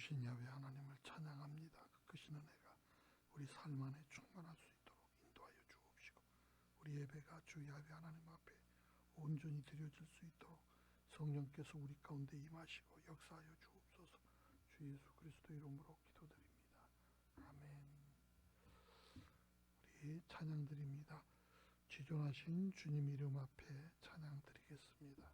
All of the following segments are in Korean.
전능하신 야훼 하나님을 찬양합니다. 그 크신 은혜가 우리 삶 안에 충만할 수 있도록 인도하여 주옵시고, 우리 예배가 주 야훼 하나님 앞에 온전히 드려질 수 있도록 성령께서 우리 가운데 임하시고 역사하여 주옵소서. 주 예수 그리스도 이름으로 기도드립니다. 아멘. 우리 찬양 드립니다. 지존하신 주님 이름 앞에 찬양 드리겠습니다.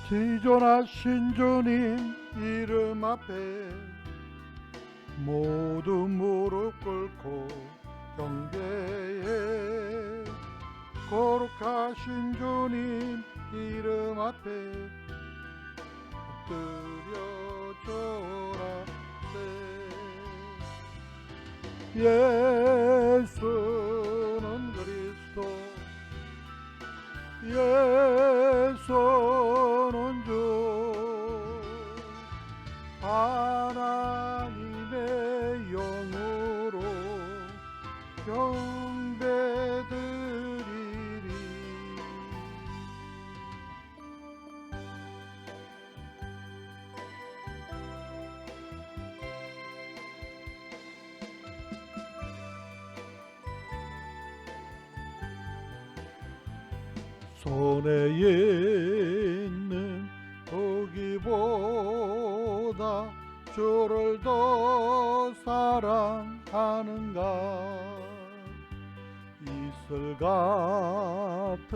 지존하신 주님 이름 앞에 모두 무릎 꿇고 경배해. 거룩하신 주님 이름 앞에 엎드려져라. 예수는 그리스도, 예수는 주, 하나님의 영으로 경배드리리. 손에 있는 고기보다 주를 더 사랑하는가. 이슬 같은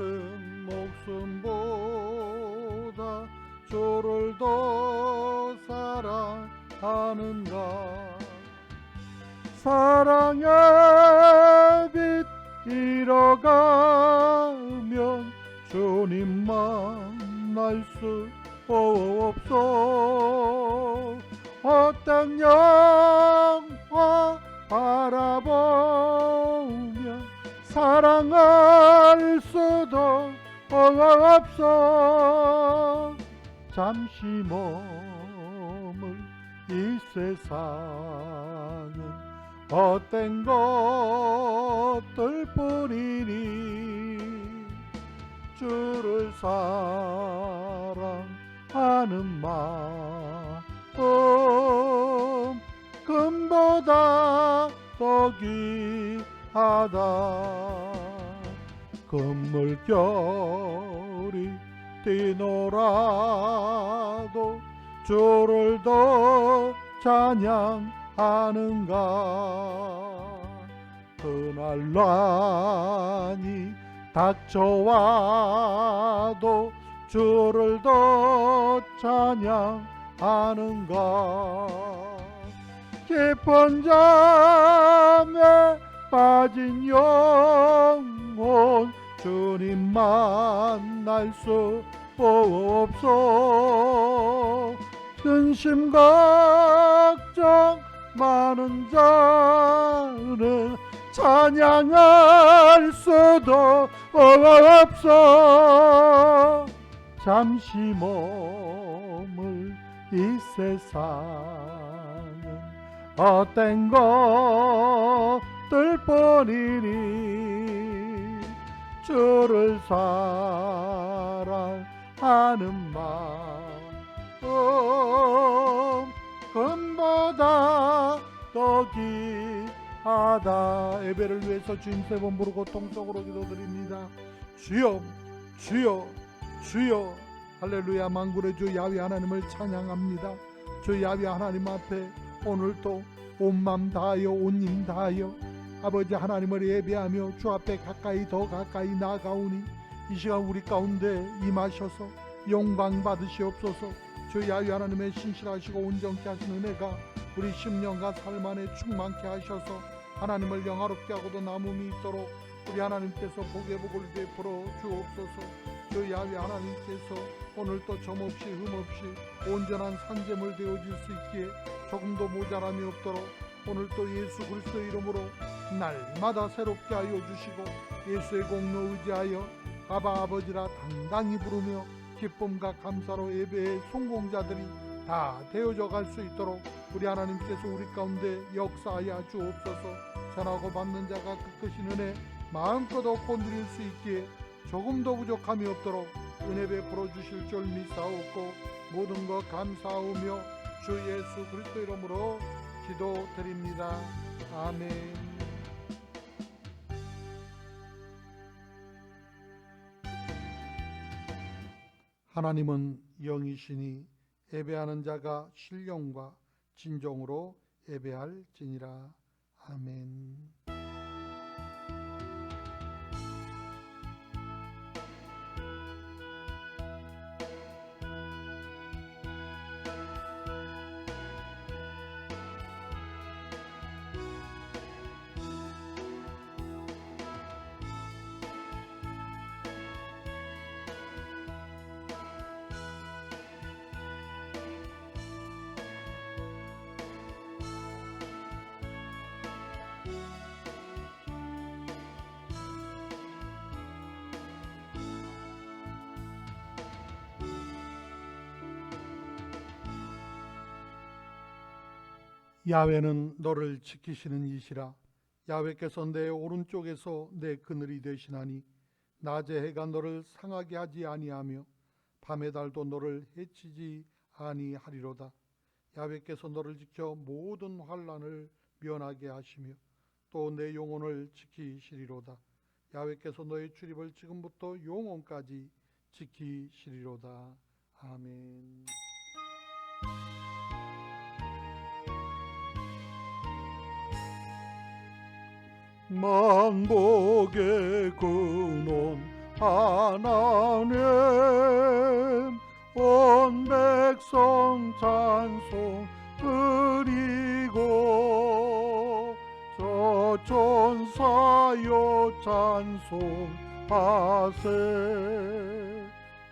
목숨보다 주를 더 사랑하는가. 사랑의 빛 잃어가면 주님 만날 수 없어. 헛된 영화 바라보며 사랑할 수도 없어. 잠시 머물 이 세상은 헛된 것들 뿐이니 주를 사랑하는 마음 금보다 더 귀하다. 금물결이 뛰놀아도 주를 더 찬양하는가. 그날 난이 닥쳐와도 주를 더 찬양하는가. 깊은 잠에 빠진 영혼 주님 만날 수 없어. 근심 걱정 많은 자는 찬양할 수도 없어. 잠시 머물 이 세상은 헛된 것들 뿐이니 주를 사랑하는 마음 금보다 더 귀하다. 예배를 위해서 주님 세 번 부르고 통성으로 기도드립니다. 주여, 주여, 주여. 할렐루야. 만군의 주 야훼 하나님을 찬양합니다. 주 야훼 하나님 앞에 오늘도 온 맘 다하여 온 힘 다하여 아버지 하나님을 예배하며 주 앞에 가까이 더 가까이 나아가오니 이 시간 우리 가운데 임하셔서 영광 받으시옵소서. 주 야훼 하나님의 신실하시고 온전케 하신 은혜가 우리 심령과 삶 안에 충만케 하셔서 하나님을 영화롭게 하고도 남음이 있도록 우리 하나님께서 복의 복을 베풀어 주옵소서. 주 야훼 하나님께서 오늘도 점없이 흠없이 온전한 산재물 되어질 수 있기에 조금도 모자람이 없도록 오늘도 예수 그리스도 이름으로 날마다 새롭게 하여 주시고 예수의 공로 의지하여 아바 아버지라 당당히 부르며 기쁨과 감사로 예배의 성공자들이 다 되어져 갈 수 있도록 우리 하나님께서 우리 가운데 역사하여 주옵소서. 전하고 받는 자가 그 크신 은혜 마음껏 얻고 누릴 수 있기에 조금도 부족함이 없도록 은혜 베풀어 주실 줄 믿사옵고 모든 것 감사하오며 주 예수 그리스도 이름으로 기도드립니다. 아멘. 하나님은 영이시니 예배하는 자가 신령과 진정으로 예배할지니라. 아멘. 야훼는 너를 지키시는 이시라. 야훼께서 내 오른쪽에서 내 그늘이 되시나니 낮에 해가 너를 상하게 하지 아니하며 밤의 달도 너를 해치지 아니하리로다. 야훼께서 너를 지켜 모든 환난을 면하게 하시며 또 내 영혼을 지키시리로다. 야훼께서 너의 출입을 지금부터 영원까지 지키시리로다. 아멘. 만복의 근원 하나님 온 백성 찬송 드리고 저 천사여 찬송하세.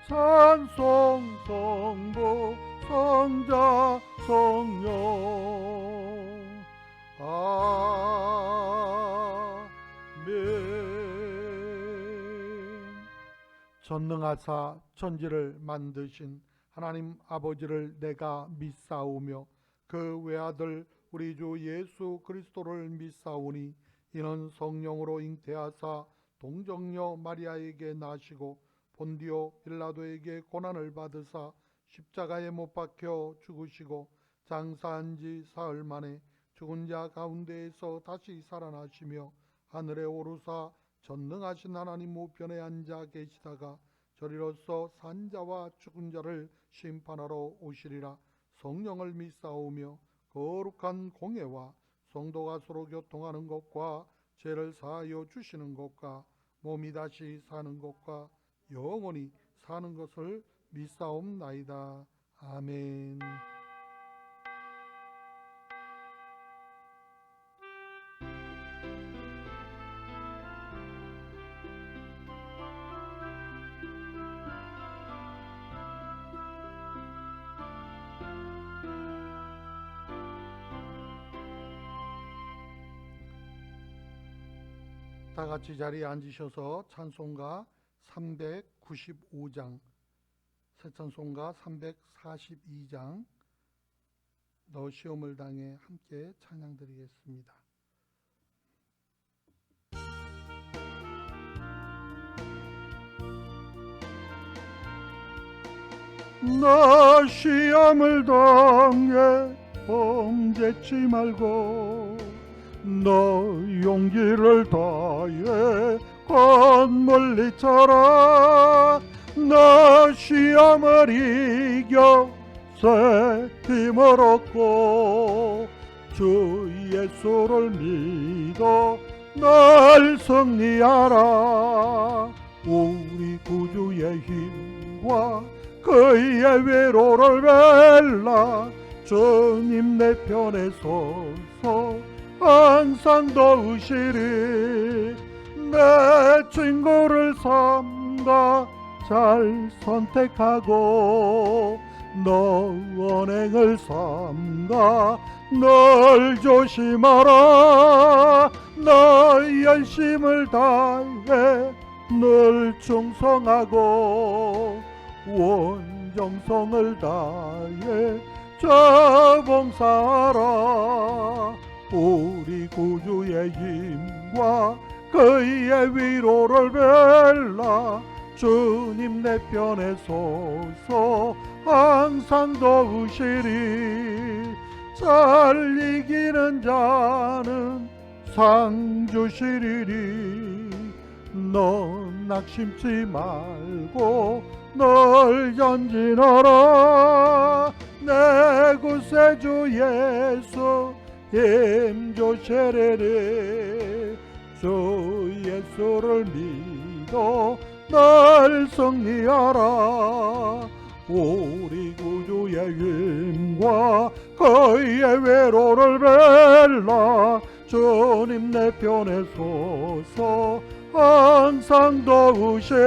찬송 성부 성자 성령 전능하사 천지를 만드신 하나님 아버지를 내가 믿사오며 그 외아들 우리 주 예수 그리스도를 믿사오니 이는 성령으로 잉태하사 동정녀 마리아에게 나시고 본디오 빌라도에게 고난을 받으사 십자가에 못 박혀 죽으시고 장사한 지 사흘 만에 죽은 자 가운데에서 다시 살아나시며 하늘에 오르사 전능하신 하나님 우편에 앉아 계시다가 저리로서 산자와 죽은 자를 심판하러 오시리라. 성령을 믿사오며 거룩한 공예와 성도가 서로 교통하는 것과 죄를 사하여 주시는 것과 몸이 다시 사는 것과 영원히 사는 것을 믿사옵나이다. 아멘. 다 같이 자리에 앉으셔서 찬송가 395장, 새 찬송가 342장 너 시험을 당해 함께 찬양드리겠습니다. 너 시험을 당해 범죄치 말고 너 용기를 다해 곧 멀리쳐라. 너 시험을 이겨 새 힘을 얻고 주 예수를 믿어 널 승리하라. 우리 구주의 힘과 그의 위로를 벨라. 주님 내 편에 서서 항상 도우시리. 내 친구를 삼가 잘 선택하고 너 언행을 삼가 널 조심하라. 너 열심을 다해 늘 충성하고 온 정성을 다해 저 봉사하라. 우리 구주의 힘과 그의 위로를 벨라. 주님 내 편에 서서 항상 도우시리. 잘 이기는 자는 상 주시리니. 넌 낙심치 말고 널 전진하라. 내 구세주 예수 힘주시리니. 주 예수를 믿어 날 승리하라. 우리 구주의 힘과 그의 외로를 벨라. 주님 내 편에 서서 항상 도우시리.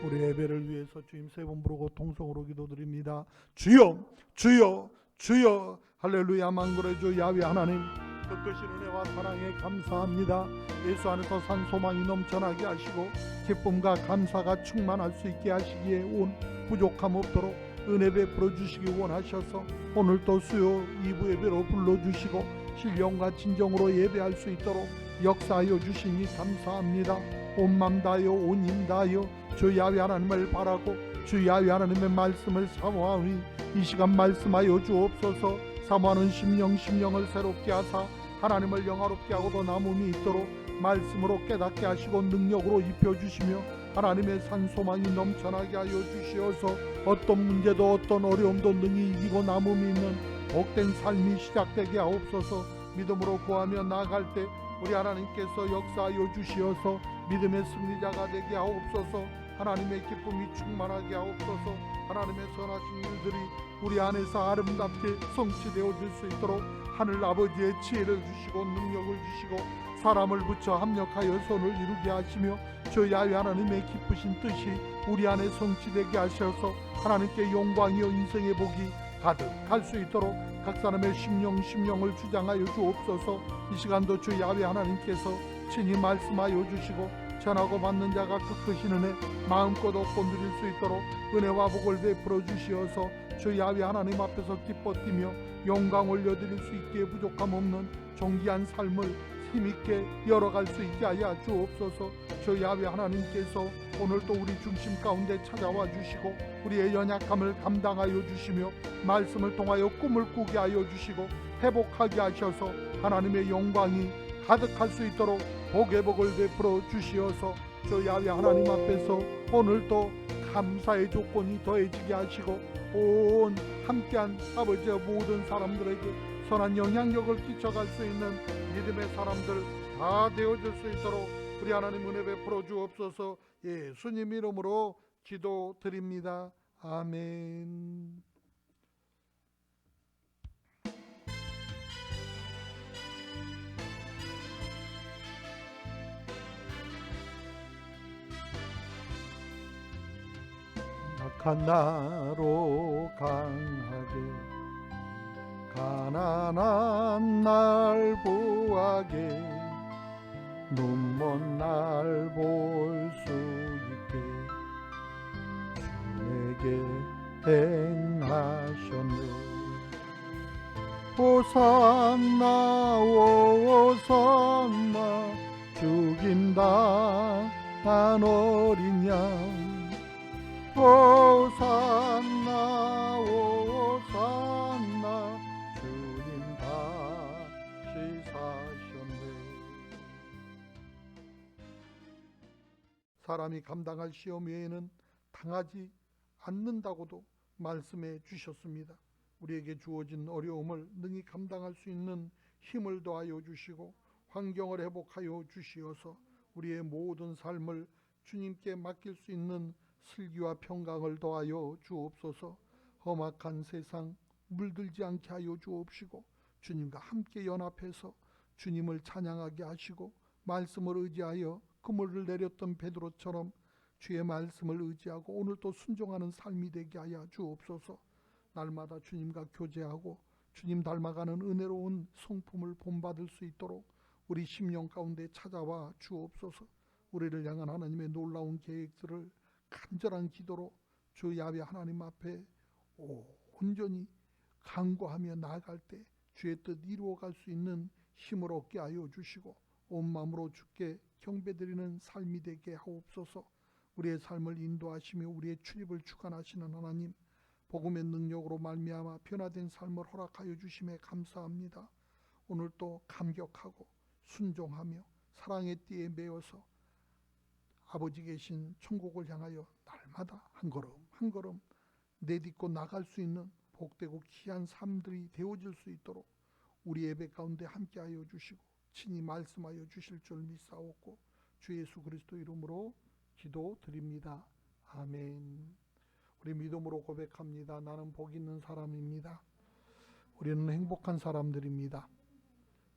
우리 예배를 위해서 주님 세 번 부르고 통성으로 기도드립니다. 주여 주여 주여. 할렐루야. 만군의 주 야훼 하나님, 그 크신 은혜와 사랑에 감사합니다. 예수 안에서 산 소망이 넘쳐나게 하시고 기쁨과 감사가 충만할 수 있게 하시기에 온 부족함 없도록 은혜 베풀어 주시기 원하셔서 오늘 또 수요 2부 예배로 불러주시고 신령과 진정으로 예배할 수 있도록 역사하여 주시니 감사합니다. 온 맘 다하여 온 힘 다하여 주 야훼 하나님을 바라고 주 야훼 하나님의 말씀을 사모하니 이 시간 말씀하여 주옵소서. 사모하는 심령을 새롭게 하사 하나님을 영화롭게 하고도 남음이 있도록 말씀으로 깨닫게 하시고 능력으로 입혀주시며 하나님의 산 소망이 넘쳐나게 하여 주시어서 어떤 문제도 어떤 어려움도 능히 이기고 남음이 있는 복된 삶이 시작되게 하옵소서. 믿음으로 구하며 나아갈 때 우리 하나님께서 역사하여 주시어서 믿음의 승리자가 되게 하옵소서. 하나님의 기쁨이 충만하게 하옵소서. 하나님의 선하신 일들이 우리 안에서 아름답게 성취되어질 수 있도록 하늘 아버지의 지혜를 주시고 능력을 주시고 사람을 붙여 합력하여 선을 이루게 하시며 주 야훼 하나님의 기쁘신 뜻이 우리 안에 성취되게 하셔서 하나님께 영광이요 인생의 복이 가득할 수 있도록 각 사람의 심령을 주장하여 주옵소서. 이 시간도 주 야훼 하나님께서 친히 말씀하여 주시고 전하고 받는 자가 그 크신 은혜 마음껏 얻고 누릴 수 있도록 은혜와 복을 베풀어 주시어서 주 야훼 하나님 앞에서 기뻐 뛰며 영광 올려드릴 수 있기에 부족함 없는 존귀한 삶을 힘있게 열어갈 수 있게 하여 주옵소서. 주 야훼 하나님께서 오늘도 우리 중심 가운데 찾아와 주시고 우리의 연약함을 감당하여 주시며 말씀을 통하여 꿈을 꾸게 하여 주시고 회복하게 하셔서 하나님의 영광이 가득할 수 있도록 복의 복을 베풀어 주시어서 주 야훼 하나님 앞에서 오늘도 감사의 조건이 더해지게 하시고 온 함께한 아버지의 모든 사람들에게 선한 영향력을 끼쳐갈 수 있는 믿음의 사람들 다 되어줄 수 있도록 우리 하나님 은혜 베풀어 주옵소서. 예수님 이름으로 기도드립니다. 아멘. 악한 나로 강하게 가난한 날 부하게 눈먼 날 볼 수 있게 주에게 행하셨네. 호산나 호산나 죽임당한 어린 양 호산나 호산나 주님 다시 사셨네. 사람이 감당할 시험 외에는 당하지 않는다고도 말씀해 주셨습니다. 우리에게 주어진 어려움을 능히 감당할 수 있는 힘을 더하여 주시고 환경을 회복하여 주시어서 우리의 모든 삶을 주님께 맡길 수 있는 슬기와 평강을 더하여 주옵소서. 험악한 세상 물들지 않게 하여 주옵시고 주님과 함께 연합해서 주님을 찬양하게 하시고 말씀을 의지하여 그물을 내렸던 베드로처럼 주의 말씀을 의지하고 오늘도 순종하는 삶이 되게 하여 주옵소서. 날마다 주님과 교제하고 주님 닮아가는 은혜로운 성품을 본받을 수 있도록 우리 심령 가운데 찾아와 주옵소서. 우리를 향한 하나님의 놀라운 계획들을 간절한 기도로 주 야훼 하나님 앞에 온전히 간구하며 나아갈 때 주의 뜻 이루어갈 수 있는 힘을 얻게 하여 주시고 온 마음으로 주께 경배드리는 삶이 되게 하옵소서. 우리의 삶을 인도하시며 우리의 출입을 주관하시는 하나님, 복음의 능력으로 말미암아 변화된 삶을 허락하여 주심에 감사합니다. 오늘도 감격하고 순종하며 사랑의 띠에 매어서 아버지 계신 천국을 향하여 날마다 한 걸음 한 걸음 내딛고 나갈 수 있는 복되고 귀한 삶들이 되어질 수 있도록 우리 예배 가운데 함께하여 주시고 친히 말씀하여 주실 줄 믿사옵고 주 예수 그리스도 이름으로 기도드립니다. 아멘. 우리 믿음으로 고백합니다. 나는 복 있는 사람입니다. 우리는 행복한 사람들입니다.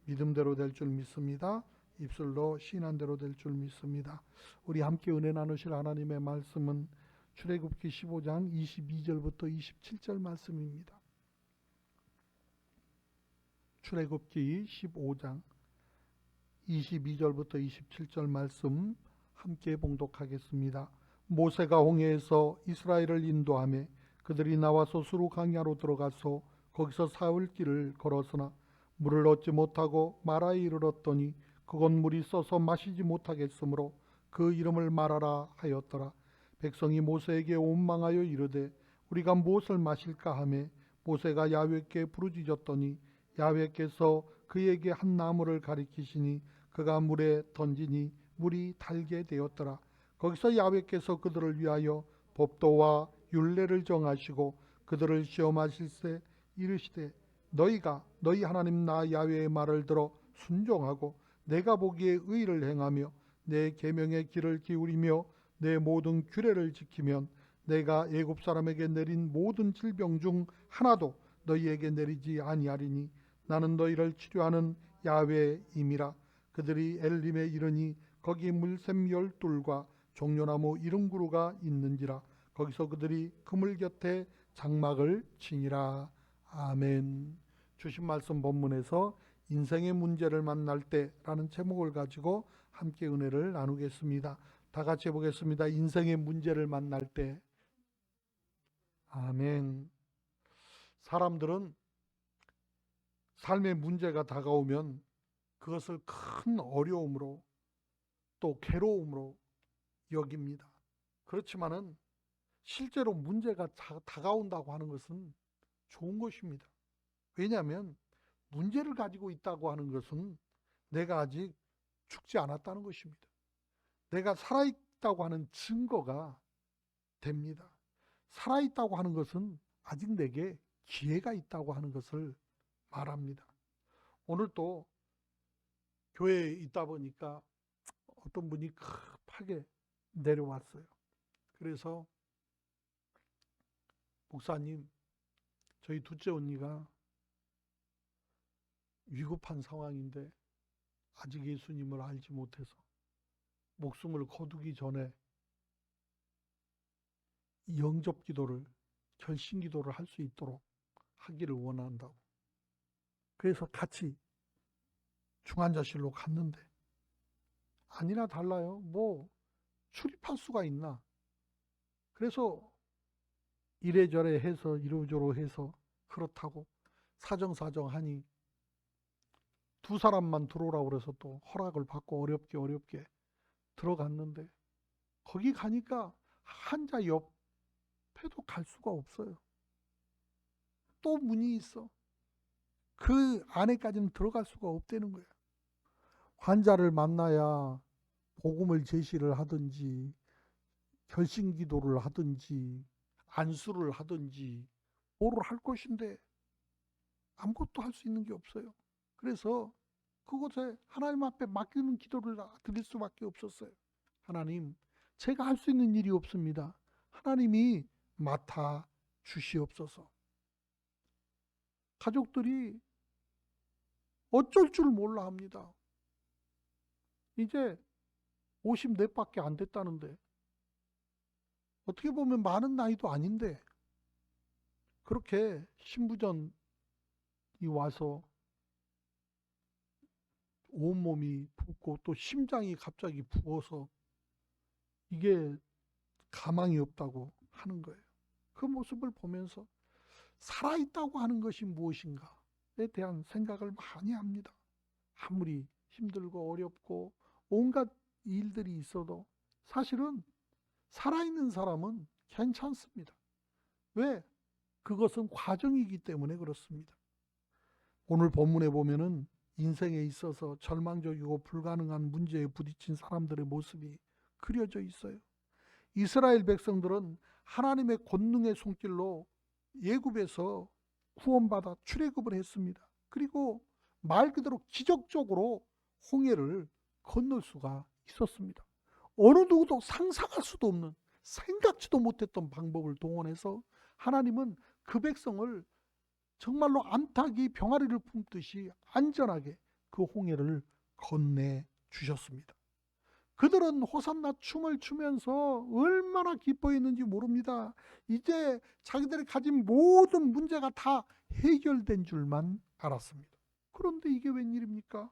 믿음대로 될 줄 믿습니다. 입술로 신한대로 될 줄 믿습니다. 우리 함께 은혜 나누실 하나님의 말씀은 출애굽기 15장 22절부터 27절 말씀입니다. 출애굽기 15장 22절부터 27절 말씀 함께 봉독하겠습니다. 모세가 홍해에서 이스라엘을 인도하며 그들이 나와서 수르 강야로 들어가서 거기서 사흘 길을 걸었으나 물을 얻지 못하고 마라에 이르렀더니 그곳 물이 써서 마시지 못하겠으므로 그 이름을 마라라 하였더라. 백성이 모세에게 원망하여 이르되 우리가 무엇을 마실까 하매 모세가 야훼께 부르짖었더니 야훼께서 그에게 한 나무를 가리키시니 그가 물에 던지니 물이 달게 되었더라. 거기서 야훼께서 그들을 위하여 법도와 율례를 정하시고 그들을 시험하실세 이르시되 너희가 너희 하나님 나 야훼의 말을 들어 순종하고 내가 보기에 의를 행하며 내 계명의 길을 기울이며 내 모든 규례를 지키면 내가 애굽 사람에게 내린 모든 질병 중 하나도 너희에게 내리지 아니하리니 나는 너희를 치료하는 야훼임이라. 그들이 엘림에 이르니 거기 물샘 12과 종려나무 70그루가 있는지라. 거기서 그들이 그물 곁에 장막을 치니라. 아멘. 주신 말씀 본문에서 인생의 문제를 만날 때라는 제목을 가지고 함께 은혜를 나누겠습니다. 다 같이 해보겠습니다. 인생의 문제를 만날 때. 아멘. 사람들은 삶의 문제가 다가오면 그것을 큰 어려움으로 또 괴로움으로 여깁니다. 그렇지만은 실제로 문제가 다가온다고 하는 것은 좋은 것입니다. 왜냐하면 문제를 가지고 있다고 하는 것은 내가 아직 죽지 않았다는 것입니다. 내가 살아있다고 하는 증거가 됩니다. 살아있다고 하는 것은 아직 내게 기회가 있다고 하는 것을 말합니다. 오늘 또 교회에 있다 보니까 어떤 분이 급하게 내려왔어요. 그래서 목사님, 저희 둘째 언니가 위급한 상황인데 아직 예수님을 알지 못해서 목숨을 거두기 전에 영접 기도를, 결심 기도를 할 수 있도록 하기를 원한다고. 그래서 같이 중환자실로 갔는데 아니나 달라요. 뭐 출입할 수가 있나. 그래서 이래저래 해서 이러저러 해서 그렇다고 사정사정하니 두 사람만 들어오라고 그래서 또 허락을 받고 어렵게 들어갔는데 거기 가니까 환자 옆에도 갈 수가 없어요. 또 문이 있어. 그 안에까지는 들어갈 수가 없다는 거예요. 환자를 만나야 복음을 제시를 하든지 결심 기도를 하든지 안수를 하든지 뭐를 할 것인데 아무것도 할 수 있는 게 없어요. 그래서 그곳에 하나님 앞에 맡기는 기도를 드릴 수밖에 없었어요. 하나님, 제가 할 수 있는 일이 없습니다. 하나님이 맡아 주시옵소서. 가족들이 어쩔 줄 몰라 합니다. 이제 54밖에 안 됐다는데 어떻게 보면 많은 나이도 아닌데 그렇게 신부전이 와서 온몸이 붓고 또 심장이 갑자기 부어서 이게 가망이 없다고 하는 거예요. 그 모습을 보면서 살아있다고 하는 것이 무엇인가에 대한 생각을 많이 합니다. 아무리 힘들고 어렵고 온갖 일들이 있어도 사실은 살아있는 사람은 괜찮습니다. 왜? 그것은 과정이기 때문에 그렇습니다. 오늘 본문에 보면은 인생에 있어서 절망적이고 불가능한 문제에 부딪힌 사람들의 모습이 그려져 있어요. 이스라엘 백성들은 하나님의 권능의 손길로 예굽에서 구원받아 출애굽을 했습니다. 그리고 말 그대로 기적적으로 홍해를 건널 수가 있었습니다. 어느 누구도 상상할 수도 없는, 생각지도 못했던 방법을 동원해서 하나님은 그 백성을 정말로 암탉이 병아리를 품듯이 안전하게 그 홍해를 건네 주셨습니다. 그들은 호산나 춤을 추면서 얼마나 기뻐했는지 모릅니다. 이제 자기들이 가진 모든 문제가 다 해결된 줄만 알았습니다. 그런데 이게 웬일입니까?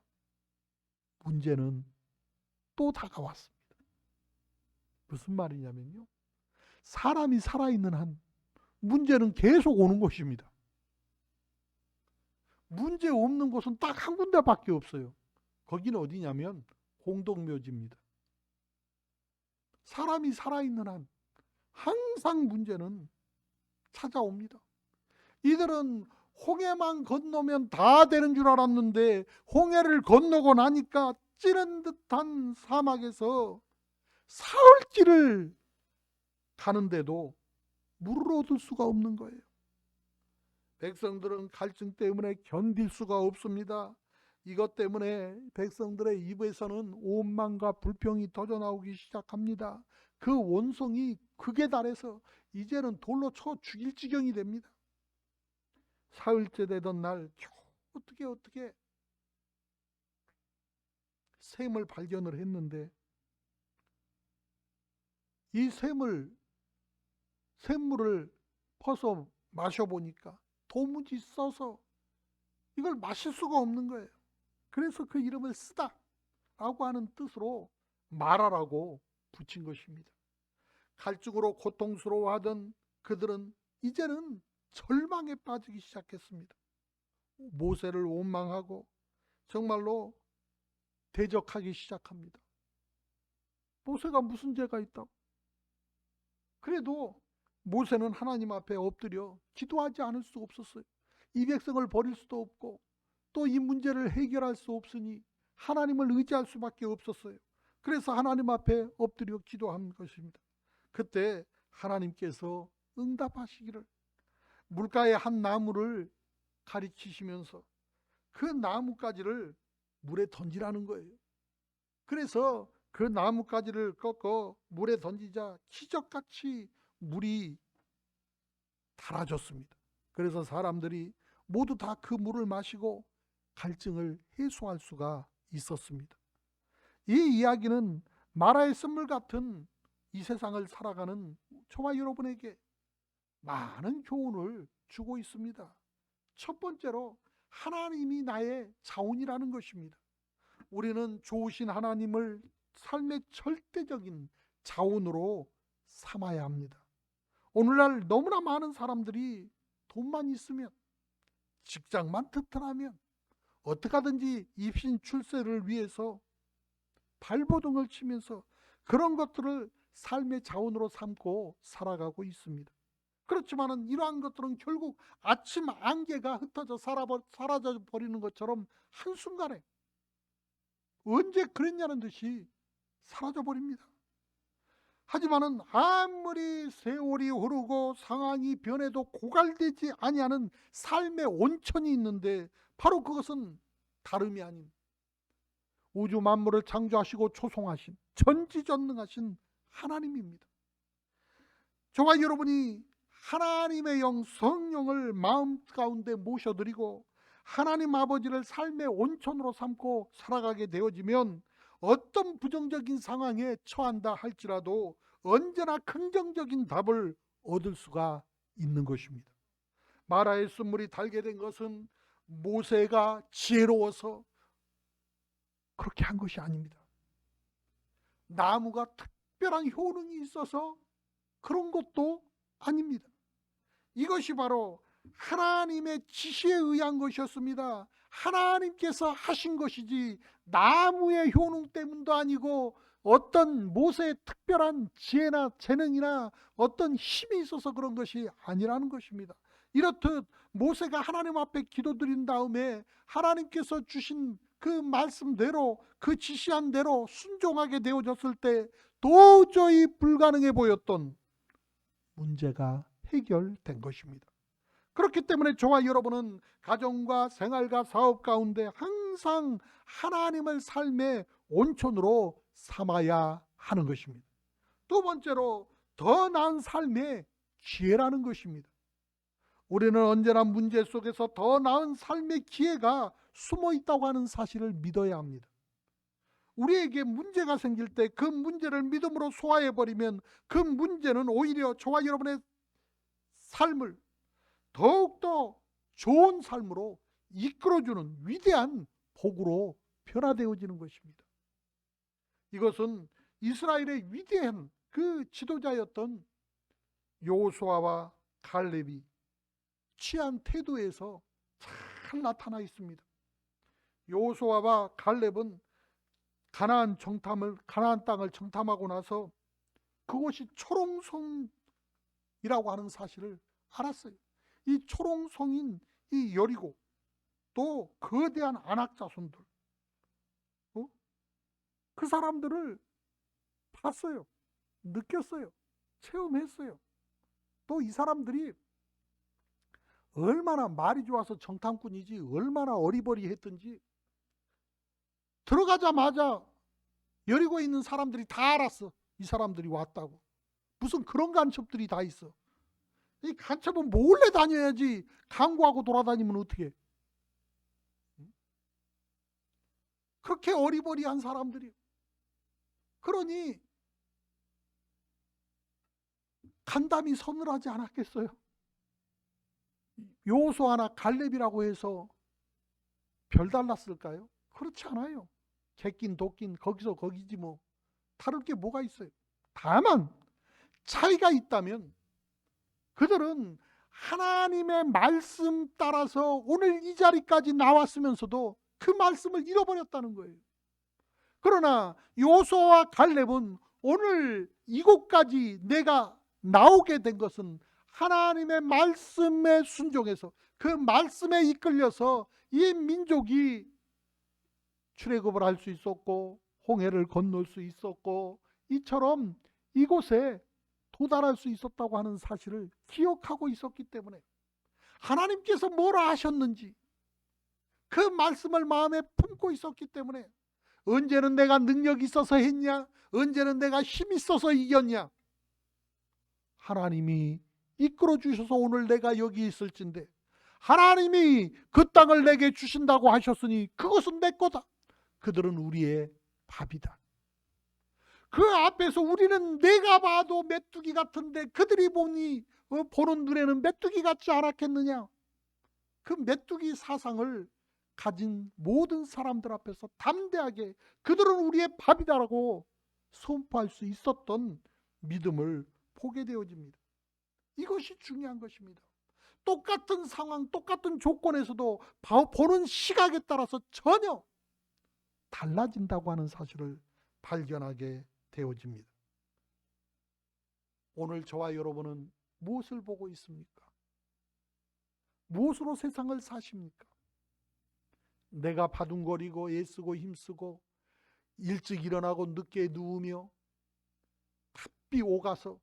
문제는 또 다가왔습니다. 무슨 말이냐면요, 사람이 살아있는 한 문제는 계속 오는 것입니다. 문제 없는 곳은 딱 한 군데밖에 없어요. 거기는 어디냐면 공동묘지입니다. 사람이 살아있는 한 항상 문제는 찾아옵니다. 이들은 홍해만 건너면 다 되는 줄 알았는데 홍해를 건너고 나니까 찌른 듯한 사막에서 사흘길을 가는데도 물을 얻을 수가 없는 거예요. 백성들은 갈증 때문에 견딜 수가 없습니다. 이것 때문에 백성들의 입에서는 오만과 불평이 터져나오기 시작합니다. 그 원성이 극에 달해서 이제는 돌로 쳐 죽일 지경이 됩니다. 사흘째 되던 날 겨우 어떻게 샘을 발견을 했는데, 이 샘물을 퍼서 마셔보니까 도무지 써서 이걸 마실 수가 없는 거예요. 그래서 그 이름을 쓰다라고 하는 뜻으로 마라라고 붙인 것입니다. 갈증으로 고통스러워하던 그들은 이제는 절망에 빠지기 시작했습니다. 모세를 원망하고 정말로 대적하기 시작합니다. 모세가 무슨 죄가 있다고? 그래도 모세는 하나님 앞에 엎드려 기도하지 않을 수 없었어요. 이 백성을 버릴 수도 없고 또 이 문제를 해결할 수 없으니 하나님을 의지할 수밖에 없었어요. 그래서 하나님 앞에 엎드려 기도한 것입니다. 그때 하나님께서 응답하시기를, 물가의 한 나무를 가리키시면서 그 나뭇가지를 물에 던지라는 거예요. 그래서 그 나뭇가지를 꺾어 물에 던지자 기적같이 물이 달아졌습니다. 그래서 사람들이 모두 다 그 물을 마시고 갈증을 해소할 수가 있었습니다. 이 이야기는 마라의 쓴물 같은 이 세상을 살아가는 저와 여러분에게 많은 교훈을 주고 있습니다. 첫 번째로 하나님이 나의 자원이라는 것입니다. 우리는 좋으신 하나님을 삶의 절대적인 자원으로 삼아야 합니다. 오늘날 너무나 많은 사람들이 돈만 있으면, 직장만 튼튼하면 어떻게 하든지 입신 출세를 위해서 발버둥을 치면서 그런 것들을 삶의 자원으로 삼고 살아가고 있습니다. 그렇지만 이러한 것들은 결국 아침 안개가 흩어져 사라져 버리는 것처럼 한순간에 언제 그랬냐는 듯이 사라져 버립니다. 하지만은 아무리 세월이 흐르고 상황이 변해도 고갈되지 아니하는 삶의 온천이 있는데, 바로 그것은 다름이 아닌 우주 만물을 창조하시고 초송하신 전지전능하신 하나님입니다. 저와 여러분이 하나님의 영 성령을 마음 가운데 모셔드리고 하나님 아버지를 삶의 온천으로 삼고 살아가게 되어지면 어떤 부정적인 상황에 처한다 할지라도 언제나 긍정적인 답을 얻을 수가 있는 것입니다. 마라의 쓴물이 달게 된 것은 모세가 지혜로워서 그렇게 한 것이 아닙니다. 나무가 특별한 효능이 있어서 그런 것도 아닙니다. 이것이 바로 하나님의 지시에 의한 것이었습니다. 하나님께서 하신 것이지 나무의 효능 때문도 아니고 어떤 모세의 특별한 지혜나 재능이나 어떤 힘이 있어서 그런 것이 아니라는 것입니다. 이렇듯 모세가 하나님 앞에 기도드린 다음에 하나님께서 주신 그 말씀대로, 그 지시한 대로 순종하게 되어졌을 때 도저히 불가능해 보였던 문제가 해결된 것입니다. 그렇기 때문에 저와 여러분은 가정과 생활과 사업 가운데 항상 하나님을 삶의 온천으로 삼아야 하는 것입니다. 두 번째로, 더 나은 삶의 기회라는 것입니다. 우리는 언제나 문제 속에서 더 나은 삶의 기회가 숨어 있다고 하는 사실을 믿어야 합니다. 우리에게 문제가 생길 때 그 문제를 믿음으로 소화해버리면 그 문제는 오히려 저와 여러분의 삶을 더욱더 좋은 삶으로 이끌어주는 위대한 복으로 변화되어지는 것입니다. 이것은 이스라엘의 위대한 그 지도자였던 여호수아와 갈렙이 취한 태도에서 잘 나타나 있습니다. 여호수아와 갈렙은 가나안 땅을 정탐하고 나서 그곳이 초롱성이라고 하는 사실을 알았어요. 이 초롱성인 이 여리고, 또 거대한 아낙 자손들, 그 사람들을 봤어요. 느꼈어요. 체험했어요. 또 이 사람들이 얼마나 말이 좋아서 정탐꾼이지 얼마나 어리버리했던지 들어가자마자 여리고에 있는 사람들이 다 알았어. 이 사람들이 왔다고. 무슨 그런 간첩들이 다 있어. 이 간첩은 몰래 다녀야지 강구하고 돌아다니면 어떻게? 그렇게 어리버리한 사람들이. 그러니 간담이 서늘하지 않았겠어요? 여호수아나 갈렙이라고 해서 별달랐을까요? 그렇지 않아요. 객긴 독긴 거기서 거기지 뭐. 다를 게 뭐가 있어요? 다만 차이가 있다면 그들은 하나님의 말씀 따라서 오늘 이 자리까지 나왔으면서도 그 말씀을 잃어버렸다는 거예요. 그러나 여호수아와 갈렙은 오늘 이곳까지 내가 나오게 된 것은 하나님의 말씀에 순종해서 그 말씀에 이끌려서 이 민족이 출애굽을 할 수 있었고 홍해를 건널 수 있었고 이처럼 이곳에 도달할 수 있었다고 하는 사실을 기억하고 있었기 때문에 하나님께서 뭐라 하셨는지 그 말씀을 마음에 품고 있었기 때문에 언제는 내가 능력이 있어서 했냐, 언제는 내가 힘이 있어서 이겼냐, 하나님이 이끌어 주셔서 오늘 내가 여기 있을진데 하나님이 그 땅을 내게 주신다고 하셨으니 그것은 내 거다. 그들은 우리의 밥이다. 그 앞에서 우리는 내가 봐도 메뚜기 같은데 그들이 보니 보는 눈에는 메뚜기 같지 않았겠느냐. 그 메뚜기 사상을 가진 모든 사람들 앞에서 담대하게 그들은 우리의 밥이다라고 선포할 수 있었던 믿음을 보게 되어집니다. 이것이 중요한 것입니다. 똑같은 상황, 똑같은 조건에서도 보는 시각에 따라서 전혀 달라진다고 하는 사실을 발견하게 되어집니다. 오늘 저와 여러분은 무엇을 보고 있습니까? 무엇으로 세상을 사십니까? 내가 바둥거리고 애쓰고 힘쓰고 일찍 일어나고 늦게 누우며 바삐 오가서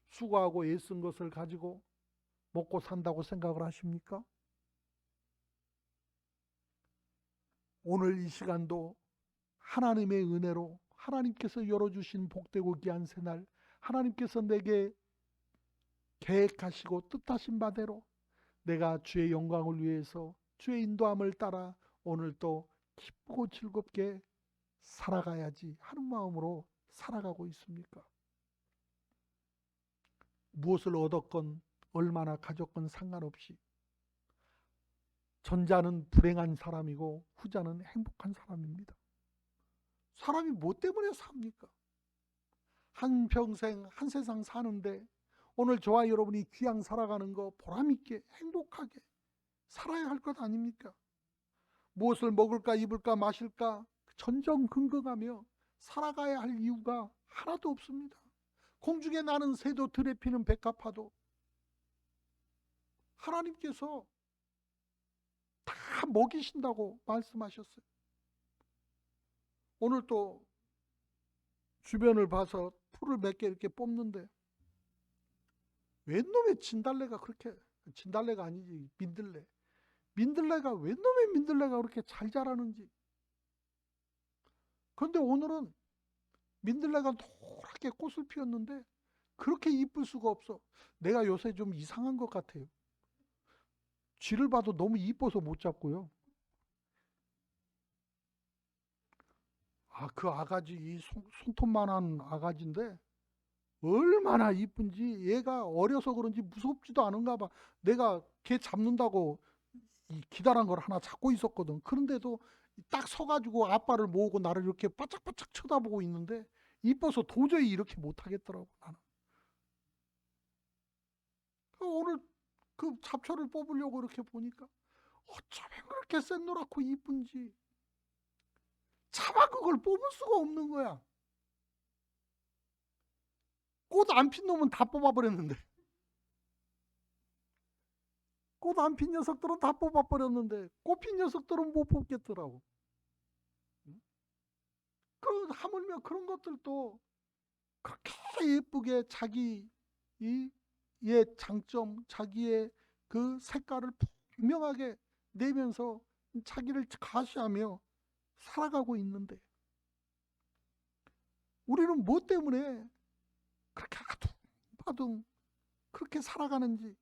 수고하고 애쓴 것을 가지고 먹고 산다고 생각을 하십니까? 오늘 이 시간도 하나님의 은혜로 하나님께서 열어주신 복되고 귀한 새날, 하나님께서 내게 계획하시고 뜻하신 바대로 내가 주의 영광을 위해서 주의 인도함을 따라 오늘 또 기쁘고 즐겁게 살아가야지 하는 마음으로 살아가고 있습니까? 무엇을 얻었건 얼마나 가졌건 상관없이 전자는 불행한 사람이고 후자는 행복한 사람입니다. 사람이 뭐 때문에 삽니까? 한평생 한 세상 사는데 오늘 저와 여러분이 귀양 살아가는 거 보람있게 행복하게 살아야 할 것 아닙니까? 무엇을 먹을까 입을까 마실까 전전긍긍하며 살아가야 할 이유가 하나도 없습니다. 공중에 나는 새도 들에 피는 백합화도 하나님께서 다 먹이신다고 말씀하셨어요. 오늘 또 주변을 봐서 풀을 몇 개 이렇게 뽑는데 웬 놈의 진달래가 그렇게, 진달래가 아니지 민들레가 웬 놈의 민들레가 그렇게 잘 자라는지. 그런데 오늘은 민들레가 노랗게 꽃을 피웠는데 그렇게 이쁠 수가 없어. 내가 요새 좀 이상한 것 같아요. 쥐를 봐도 너무 이뻐서 못 잡고요. 그 아가지, 이 손톱만한 아가지인데 얼마나 이쁜지. 얘가 어려서 그런지 무섭지도 않은가 봐. 내가 걔 잡는다고 이 기다란 걸 하나 잡고 있었거든. 그런데도 딱 서가지고 아빠를 모으고 나를 이렇게 바짝바짝 쳐다보고 있는데 이뻐서 도저히 이렇게 못하겠더라고 나는. 오늘 그 잡초를 뽑으려고 이렇게 보니까 어쩌면 그렇게 샛노랗고 이쁜지 차마 그걸 뽑을 수가 없는 거야. 꽃 안 핀 놈은 다 뽑아버렸는데, 꽃 안 핀 녀석들은 다 뽑아버렸는데 꽃 핀 녀석들은 못 뽑겠더라고. 그 하물며 그런 것들도 그렇게 예쁘게 자기의 장점, 자기의 그 색깔을 분명하게 내면서 자기를 가시하며 살아가고 있는데 우리는 뭐 때문에 그렇게 아둥바둥 그렇게 살아가는지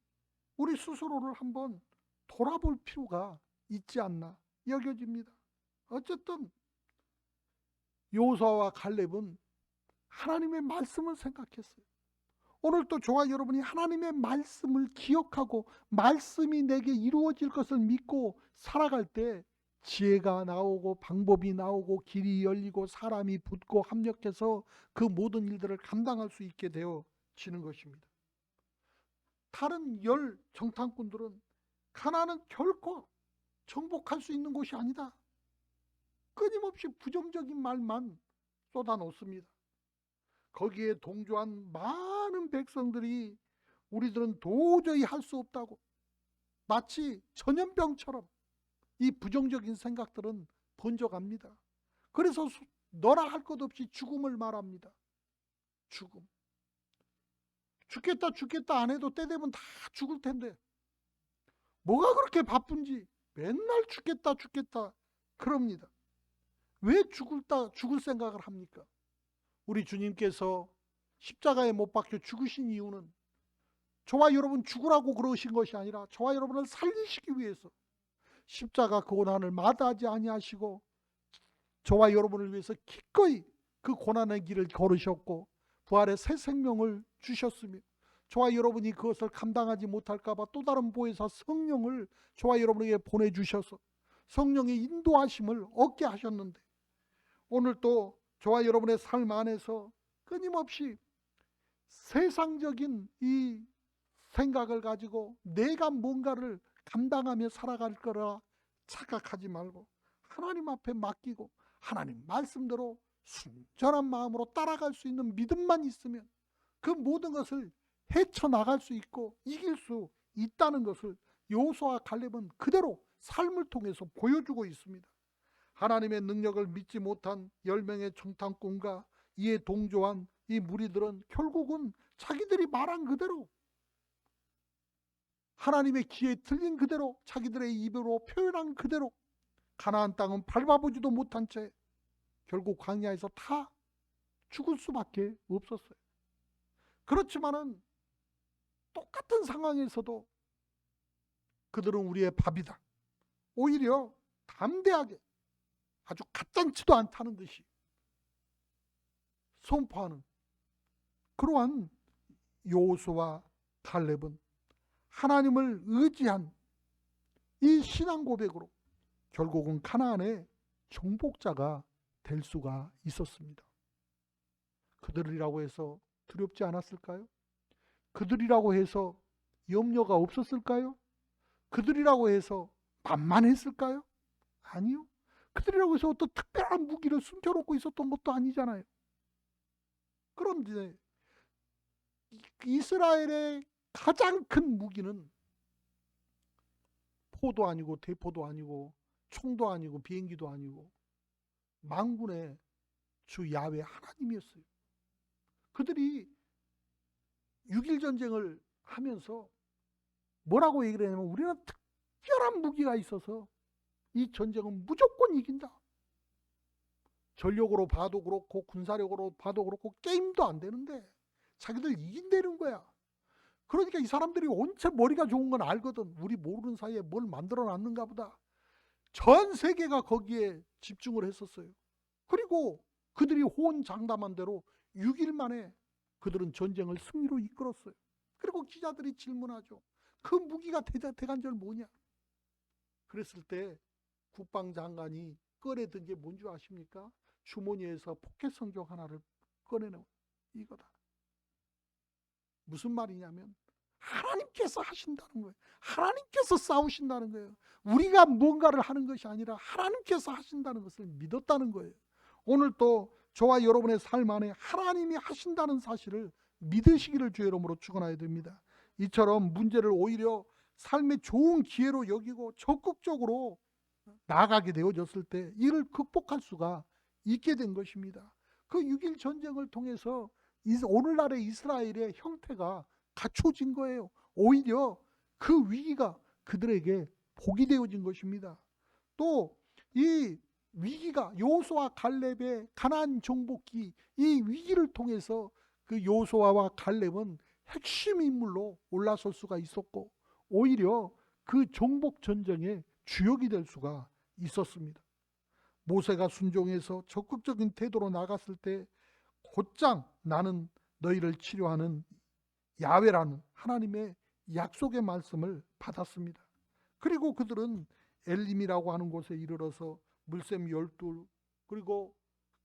우리 스스로를 한번 돌아볼 필요가 있지 않나 여겨집니다. 어쨌든 여호수아와 갈렙은 하나님의 말씀을 생각했어요. 오늘 또 저와 여러분이 하나님의 말씀을 기억하고 말씀이 내게 이루어질 것을 믿고 살아갈 때 지혜가 나오고 방법이 나오고 길이 열리고 사람이 붙고 합력해서 그 모든 일들을 감당할 수 있게 되어지는 것입니다. 다른 열 정탐꾼들은 가나안은 결코 정복할 수 있는 곳이 아니다. 끊임없이 부정적인 말만 쏟아놓습니다. 거기에 동조한 많은 백성들이 우리들은 도저히 할 수 없다고 마치 전염병처럼 이 부정적인 생각들은 번져갑니다. 그래서 너라 할 것 없이 죽음을 말합니다. 죽음. 죽겠다 안 해도 때 되면 다 죽을 텐데 뭐가 그렇게 바쁜지 맨날 죽겠다 그럽니다. 왜 죽을 생각을 합니까? 우리 주님께서 십자가에 못 박혀 죽으신 이유는 저와 여러분 죽으라고 그러신 것이 아니라 저와 여러분을 살리시기 위해서 십자가 그 고난을 마다하지 아니하시고 저와 여러분을 위해서 기꺼이 그 고난의 길을 걸으셨고 부활의 새 생명을 주셨으며 저와 여러분이 그것을 감당하지 못할까 봐 또 다른 보혜사 성령을 저와 여러분에게 보내주셔서 성령의 인도하심을 얻게 하셨는데 오늘 또 저와 여러분의 삶 안에서 끊임없이 세상적인 이 생각을 가지고 내가 뭔가를 감당하며 살아갈 거라 착각하지 말고 하나님 앞에 맡기고 하나님 말씀대로 순전한 마음으로 따라갈 수 있는 믿음만 있으면 그 모든 것을 헤쳐나갈 수 있고 이길 수 있다는 것을 여호수아와 갈렙은 그대로 삶을 통해서 보여주고 있습니다. 하나님의 능력을 믿지 못한 10명의 정탐꾼과 이에 동조한 이 무리들은 결국은 자기들이 말한 그대로 하나님의 귀에 들린 그대로 자기들의 입으로 표현한 그대로 가나안 땅은 밟아보지도 못한 채 결국 광야에서 다 죽을 수밖에 없었어요. 그렇지만은 똑같은 상황에서도 그들은 우리의 밥이다. 오히려 담대하게 아주 가짠치도 않다는 듯이 선포하는 그러한 여호수아와 갈렙은 하나님을 의지한 이 신앙 고백으로 결국은 가나안의 정복자가 될 수가 있었습니다. 그들이라고 해서 두렵지 않았을까요? 그들이라고 해서 염려가 없었을까요? 그들이라고 해서 만만했을까요? 아니요. 그들이라고 해서 어떤 특별한 무기를 숨겨놓고 있었던 것도 아니잖아요. 그런데 이스라엘의 가장 큰 무기는 포도 아니고 대포도 아니고 총도 아니고 비행기도 아니고 만군의 주 야훼 하나님이었어요. 그들이 6.1 전쟁을 하면서 뭐라고 얘기를 했냐면 우리는 특별한 무기가 있어서 이 전쟁은 무조건 이긴다. 전력으로 봐도 그렇고 군사력으로 봐도 그렇고 게임도 안 되는데 자기들 이긴다는 거야. 그러니까 이 사람들이 온체 머리가 좋은 건 알거든. 우리 모르는 사이에 뭘 만들어 놨는가 보다. 전 세계가 거기에 집중을 했었어요. 그리고 그들이 호언장담한 대로 6일 만에 그들은 전쟁을 승리로 이끌었어요. 그리고 기자들이 질문하죠. 그 무기가 대간절 뭐냐? 그랬을 때 국방장관이 꺼내든 게 뭔지 아십니까? 주머니에서 포켓 성경 하나를 꺼내는 이거다. 무슨 말이냐면 하나님께서 하신다는 거예요. 하나님께서 싸우신다는 거예요. 우리가 뭔가를 하는 것이 아니라 하나님께서 하신다는 것을 믿었다는 거예요. 오늘 또 저와 여러분의 삶 안에 하나님이 하신다는 사실을 믿으시기를 주의 이름으로 축원하여야 됩니다. 이처럼 문제를 오히려 삶의 좋은 기회로 여기고 적극적으로 나아가게 되어졌을 때 이를 극복할 수가 있게 된 것입니다. 그 6.1 전쟁을 통해서 오늘날의 이스라엘의 형태가 갖춰진 거예요. 오히려 그 위기가 그들에게 복이 되어진 것입니다. 또 이 위기가 여호수아 갈렙의 가나안 정복기 이 위기를 통해서 그 여호수아와 갈렙은 핵심 인물로 올라설 수가 있었고 오히려 그 정복 전쟁의 주역이 될 수가 있었습니다. 모세가 순종해서 적극적인 태도로 나갔을 때 곧장 나는 너희를 치료하는 야훼라는 하나님의 약속의 말씀을 받았습니다. 그리고 그들은 엘림이라고 하는 곳에 이르러서 물샘 12 그리고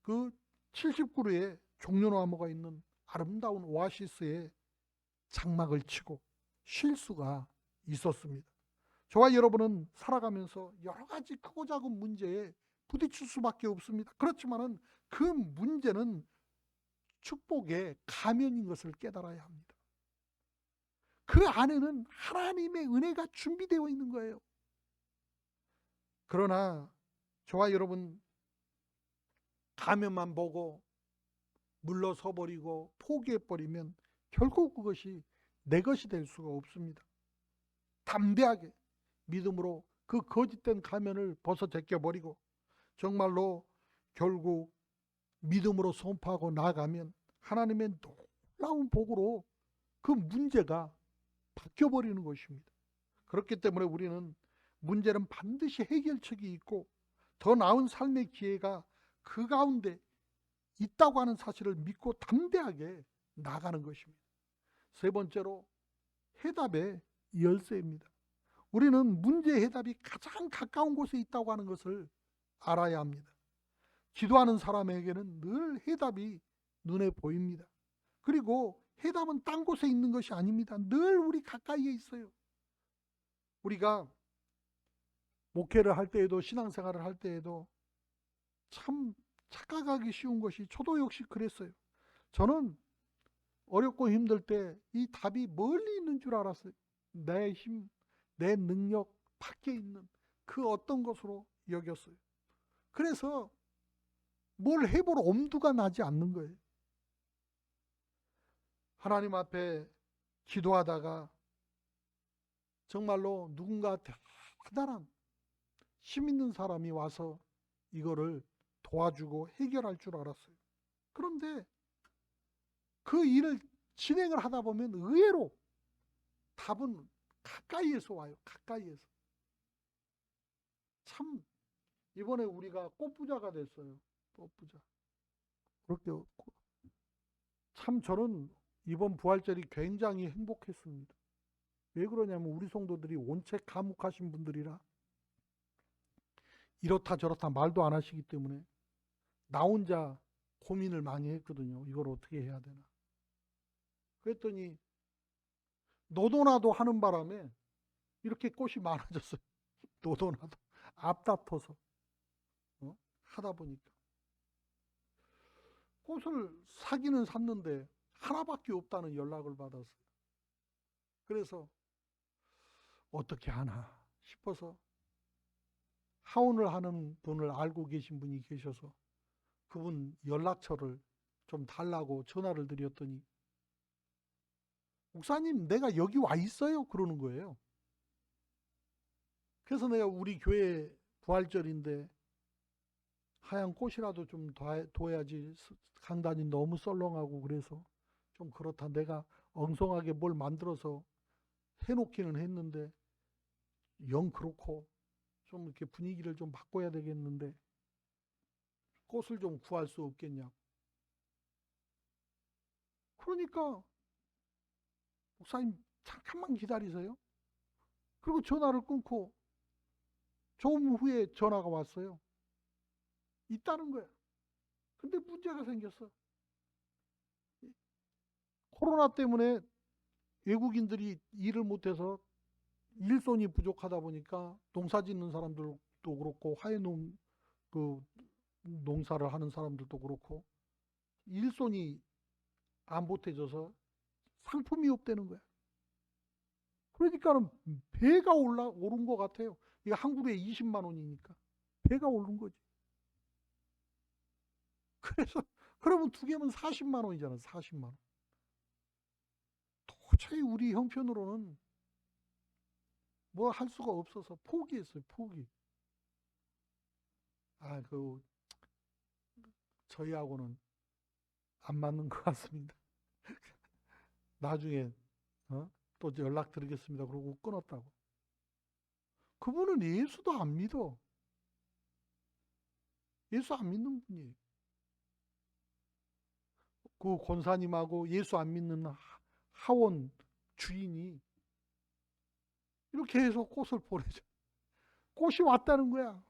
그 70그루의 종려나무가 있는 아름다운 오아시스에 장막을 치고 쉴 수가 있었습니다. 저와 여러분은 살아가면서 여러 가지 크고 작은 문제에 부딪힐 수밖에 없습니다. 그렇지만은 그 문제는 축복의 가면인 것을 깨달아야 합니다. 그 안에는 하나님의 은혜가 준비되어 있는 거예요. 그러나 저와 여러분 가면만 보고 물러서 버리고 포기해 버리면 결국 그것이 내 것이 될 수가 없습니다. 담대하게 믿음으로 그 거짓된 가면을 벗어 제껴버리고 정말로 결국 믿음으로 선포하고 나아가면 하나님의 놀라운 복으로 그 문제가 바뀌어버리는 것입니다. 그렇기 때문에 우리는 문제는 반드시 해결책이 있고 더 나은 삶의 기회가 그 가운데 있다고 하는 사실을 믿고 담대하게 나가는 것입니다. 세 번째로 해답의 열쇠입니다. 우리는 문제의 해답이 가장 가까운 곳에 있다고 하는 것을 알아야 합니다. 기도하는 사람에게는 늘 해답이 눈에 보입니다. 그리고 해답은 딴 곳에 있는 것이 아닙니다. 늘 우리 가까이에 있어요. 우리가 목회를 할 때에도 신앙생활을 할 때에도 참 착각하기 쉬운 것이 저도 역시 그랬어요. 저는 어렵고 힘들 때 이 답이 멀리 있는 줄 알았어요. 내 힘, 내 능력 밖에 있는 그 어떤 것으로 여겼어요. 그래서 뭘 해볼 엄두가 나지 않는 거예요. 하나님 앞에 기도하다가 정말로 누군가 대단한 힘 있는 사람이 와서 이거를 도와주고 해결할 줄 알았어요. 그런데 그 일을 진행을 하다 보면 의외로 답은 가까이에서 와요. 가까이에서. 참 이번에 우리가 꽃부자가 됐어요. 꽃부자. 그렇게 참 저는 이번 부활절이 굉장히 행복했습니다. 왜 그러냐면 우리 성도들이 온체 감옥하신 분들이라 이렇다 저렇다 말도 안 하시기 때문에 나 혼자 고민을 많이 했거든요. 이걸 어떻게 해야 되나. 그랬더니 노도나도 하는 바람에 이렇게 꽃이 많아졌어요. 노도나도 앞다퉈서 하다 보니까 꽃을 사기는 샀는데 하나밖에 없다는 연락을 받았어요. 그래서 어떻게 하나 싶어서 하원을 하는 분을 알고 계신 분이 계셔서 그분 연락처를 좀 달라고 전화를 드렸더니 목사님 내가 여기 와 있어요 그러는 거예요. 그래서 내가 우리 교회 부활절인데 하얀 꽃이라도 좀 둬야지 강단이 너무 썰렁하고 그래서 좀 그렇다. 내가 엉성하게 뭘 만들어서 해놓기는 했는데 영 그렇고 좀 이렇게 분위기를 좀 바꿔야 되겠는데 꽃을 좀 구할 수 없겠냐고. 그러니까 목사님 잠깐만 기다리세요. 그리고 전화를 끊고 조금 후에 전화가 왔어요. 있다는 거야. 근데 문제가 생겼어. 코로나 때문에 외국인들이 일을 못해서 일손이 부족하다 보니까 농사 짓는 사람들도 그렇고 화훼농 그 농사를 하는 사람들도 그렇고 일손이 안 보태져서 상품이 없다는 거야. 그러니까는 배가 오른 것 같아요. 이게 한 그루에 20만 원이니까 배가 오른 거지. 그래서 그러면 두 개면 40만 원이잖아. 40만 원. 도저히 우리 형편으로는 뭐 할 수가 없어서 포기했어요. 포기. 저희하고는 안 맞는 것 같습니다. 나중에 또 연락드리겠습니다. 그러고 끊었다고. 그분은 예수도 안 믿어. 예수 안 믿는 분이에요. 그 권사님하고 예수 안 믿는 하원 주인이 이렇게 해서 꽃을 보내줘. 꽃이 왔다는 거야.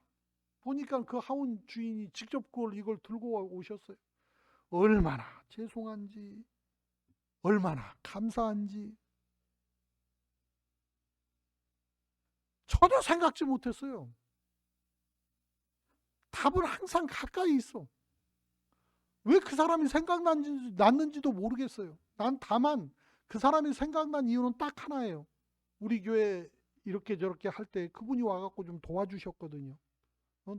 보니까 그 하원 주인이 직접 이걸 들고 오셨어요. 얼마나 죄송한지, 얼마나 감사한지 전혀 생각지 못했어요. 답은 항상 가까이 있어. 왜 그 사람이 생각났는지도 모르겠어요. 난 다만 그 사람이 생각난 이유는 딱 하나예요. 우리 교회 이렇게 저렇게 할 때 그분이 와갖고 좀 도와주셨거든요.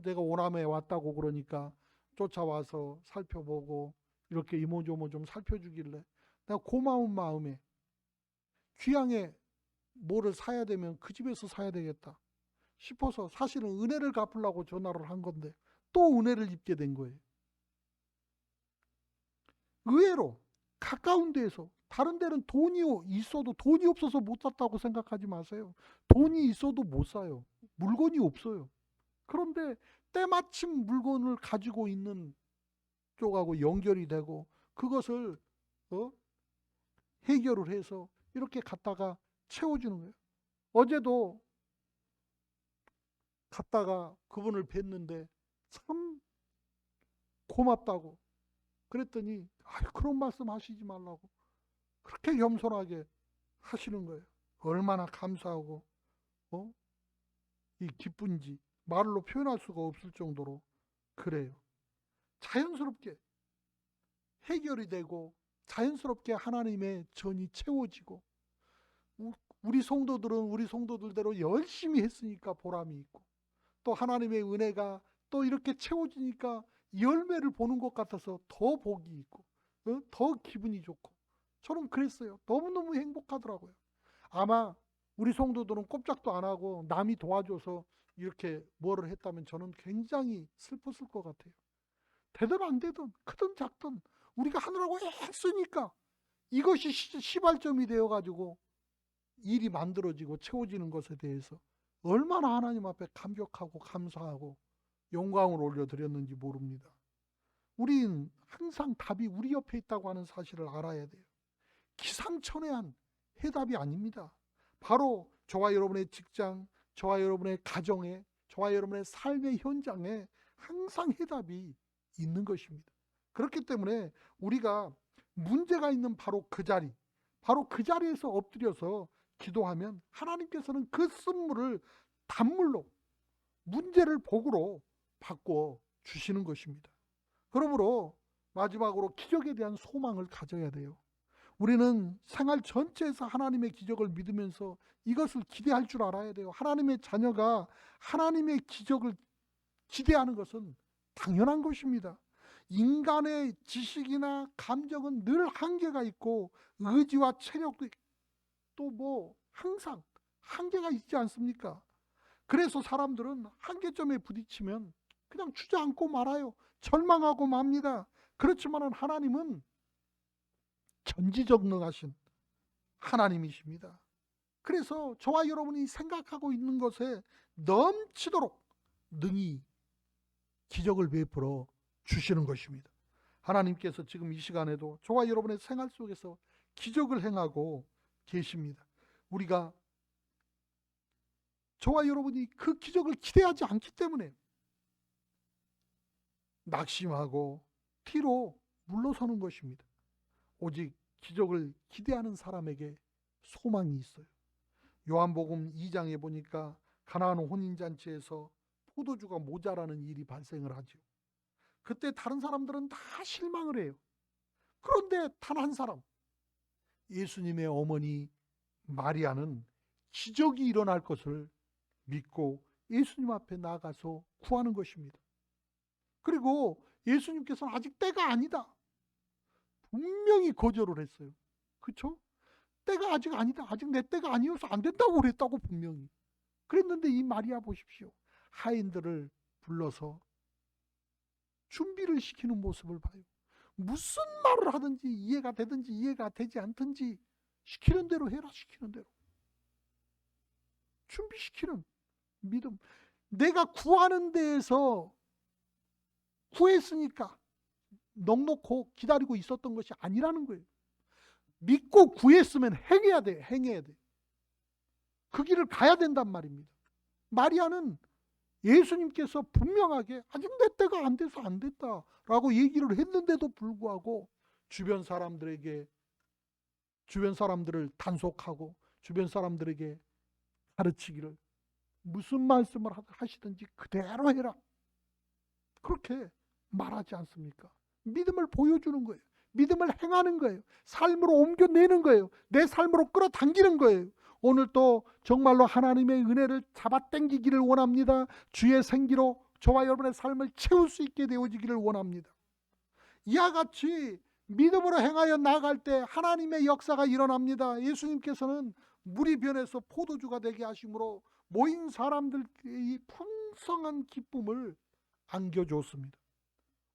내가 오남에 왔다고 그러니까 쫓아와서 살펴보고 이렇게 이모저모 좀 살펴주길래 내가 고마운 마음에 귀향에 뭐를 사야 되면 그 집에서 사야 되겠다 싶어서 사실은 은혜를 갚으려고 전화를 한 건데 또 은혜를 입게 된 거예요. 의외로 가까운 데에서 다른 데는 돈이 있어도 돈이 없어서 못 샀다고 생각하지 마세요. 돈이 있어도 못 사요. 물건이 없어요. 그런데 때마침 물건을 가지고 있는 쪽하고 연결이 되고 그것을 해결을 해서 이렇게 갖다가 채워주는 거예요. 어제도 갔다가 그분을 뵀는데 참 고맙다고 그랬더니 그런 말씀 하시지 말라고 그렇게 겸손하게 하시는 거예요. 얼마나 감사하고 이 기쁜지 말로 표현할 수가 없을 정도로 그래요. 자연스럽게 해결이 되고 자연스럽게 하나님의 전이 채워지고 우리 성도들대로 열심히 했으니까 보람이 있고 또 하나님의 은혜가 또 이렇게 채워지니까 열매를 보는 것 같아서 더 복이 있고 더 기분이 좋고 저는 그랬어요. 너무너무 행복하더라고요. 아마 우리 성도들은 꼼짝도 안 하고 남이 도와줘서 이렇게 뭐를 했다면 저는 굉장히 슬펐을 것 같아요. 되든 안 되든 크든 작든 우리가 하느라고 했으니까 이것이 시발점이 되어가지고 일이 만들어지고 채워지는 것에 대해서 얼마나 하나님 앞에 감격하고 감사하고 영광을 올려드렸는지 모릅니다. 우린 항상 답이 우리 옆에 있다고 하는 사실을 알아야 돼요. 기상천외한 해답이 아닙니다. 바로 저와 여러분의 직장, 저와 여러분의 가정에, 저와 여러분의 삶의 현장에 항상 해답이 있는 것입니다. 그렇기 때문에 우리가 문제가 있는 바로 그 자리, 바로 그 자리에서 엎드려서 기도하면 하나님께서는 그 쓴물을 단물로, 문제를 복으로 바꿔 주시는 것입니다. 그러므로 마지막으로 기적에 대한 소망을 가져야 돼요. 우리는 생활 전체에서 하나님의 기적을 믿으면서 이것을 기대할 줄 알아야 돼요. 하나님의 자녀가 하나님의 기적을 기대하는 것은 당연한 것입니다. 인간의 지식이나 감정은 늘 한계가 있고 의지와 체력도 또 항상 한계가 있지 않습니까? 그래서 사람들은 한계점에 부딪히면 그냥 주저앉고 말아요. 절망하고 맙니다. 그렇지만 하나님은 전지전능하신 하나님이십니다. 그래서 저와 여러분이 생각하고 있는 것에 넘치도록 능히 기적을 베풀어 주시는 것입니다. 하나님께서 지금 이 시간에도 저와 여러분의 생활 속에서 기적을 행하고 계십니다. 우리가 저와 여러분이 그 기적을 기대하지 않기 때문에 낙심하고 뒤로 물러서는 것입니다. 오직 기적을 기대하는 사람에게 소망이 있어요. 요한복음 2장에 보니까 가나안 혼인잔치에서 포도주가 모자라는 일이 발생을 하죠. 그때 다른 사람들은 다 실망을 해요. 그런데 단 한 사람, 예수님의 어머니 마리아는 기적이 일어날 것을 믿고 예수님 앞에 나가서 구하는 것입니다. 그리고 예수님께서는 아직 때가 아니다, 분명히 거절을 했어요. 그렇죠? 때가 아직 아니다, 아직 내 때가 아니어서 안 된다고 그랬다고 분명히 그랬는데, 이 마리아 보십시오. 하인들을 불러서 준비를 시키는 모습을 봐요. 무슨 말을 하든지 이해가 되든지 이해가 되지 않든지 시키는 대로 해라, 시키는 대로 준비시키는 믿음. 내가 구하는 데에서 구했으니까 넉넉히 기다리고 있었던 것이 아니라는 거예요. 믿고 구했으면 행해야 돼, 행해야 돼. 그 길을 가야 된단 말입니다. 마리아는 예수님께서 분명하게 아직 내 때가 안 돼서 안 됐다라고 얘기를 했는데도 불구하고 주변 사람들을 단속하고 주변 사람들에게 가르치기를, 무슨 말씀을 하시든지 그대로 해라, 그렇게 말하지 않습니까? 믿음을 보여주는 거예요. 믿음을 행하는 거예요. 삶으로 옮겨내는 거예요. 내 삶으로 끌어당기는 거예요. 오늘도 정말로 하나님의 은혜를 잡아당기기를 원합니다. 주의 생기로 저와 여러분의 삶을 채울 수 있게 되어지기를 원합니다. 이와 같이 믿음으로 행하여 나아갈 때 하나님의 역사가 일어납니다. 예수님께서는 물이 변해서 포도주가 되게 하심으로 모인 사람들의 풍성한 기쁨을 안겨줬습니다.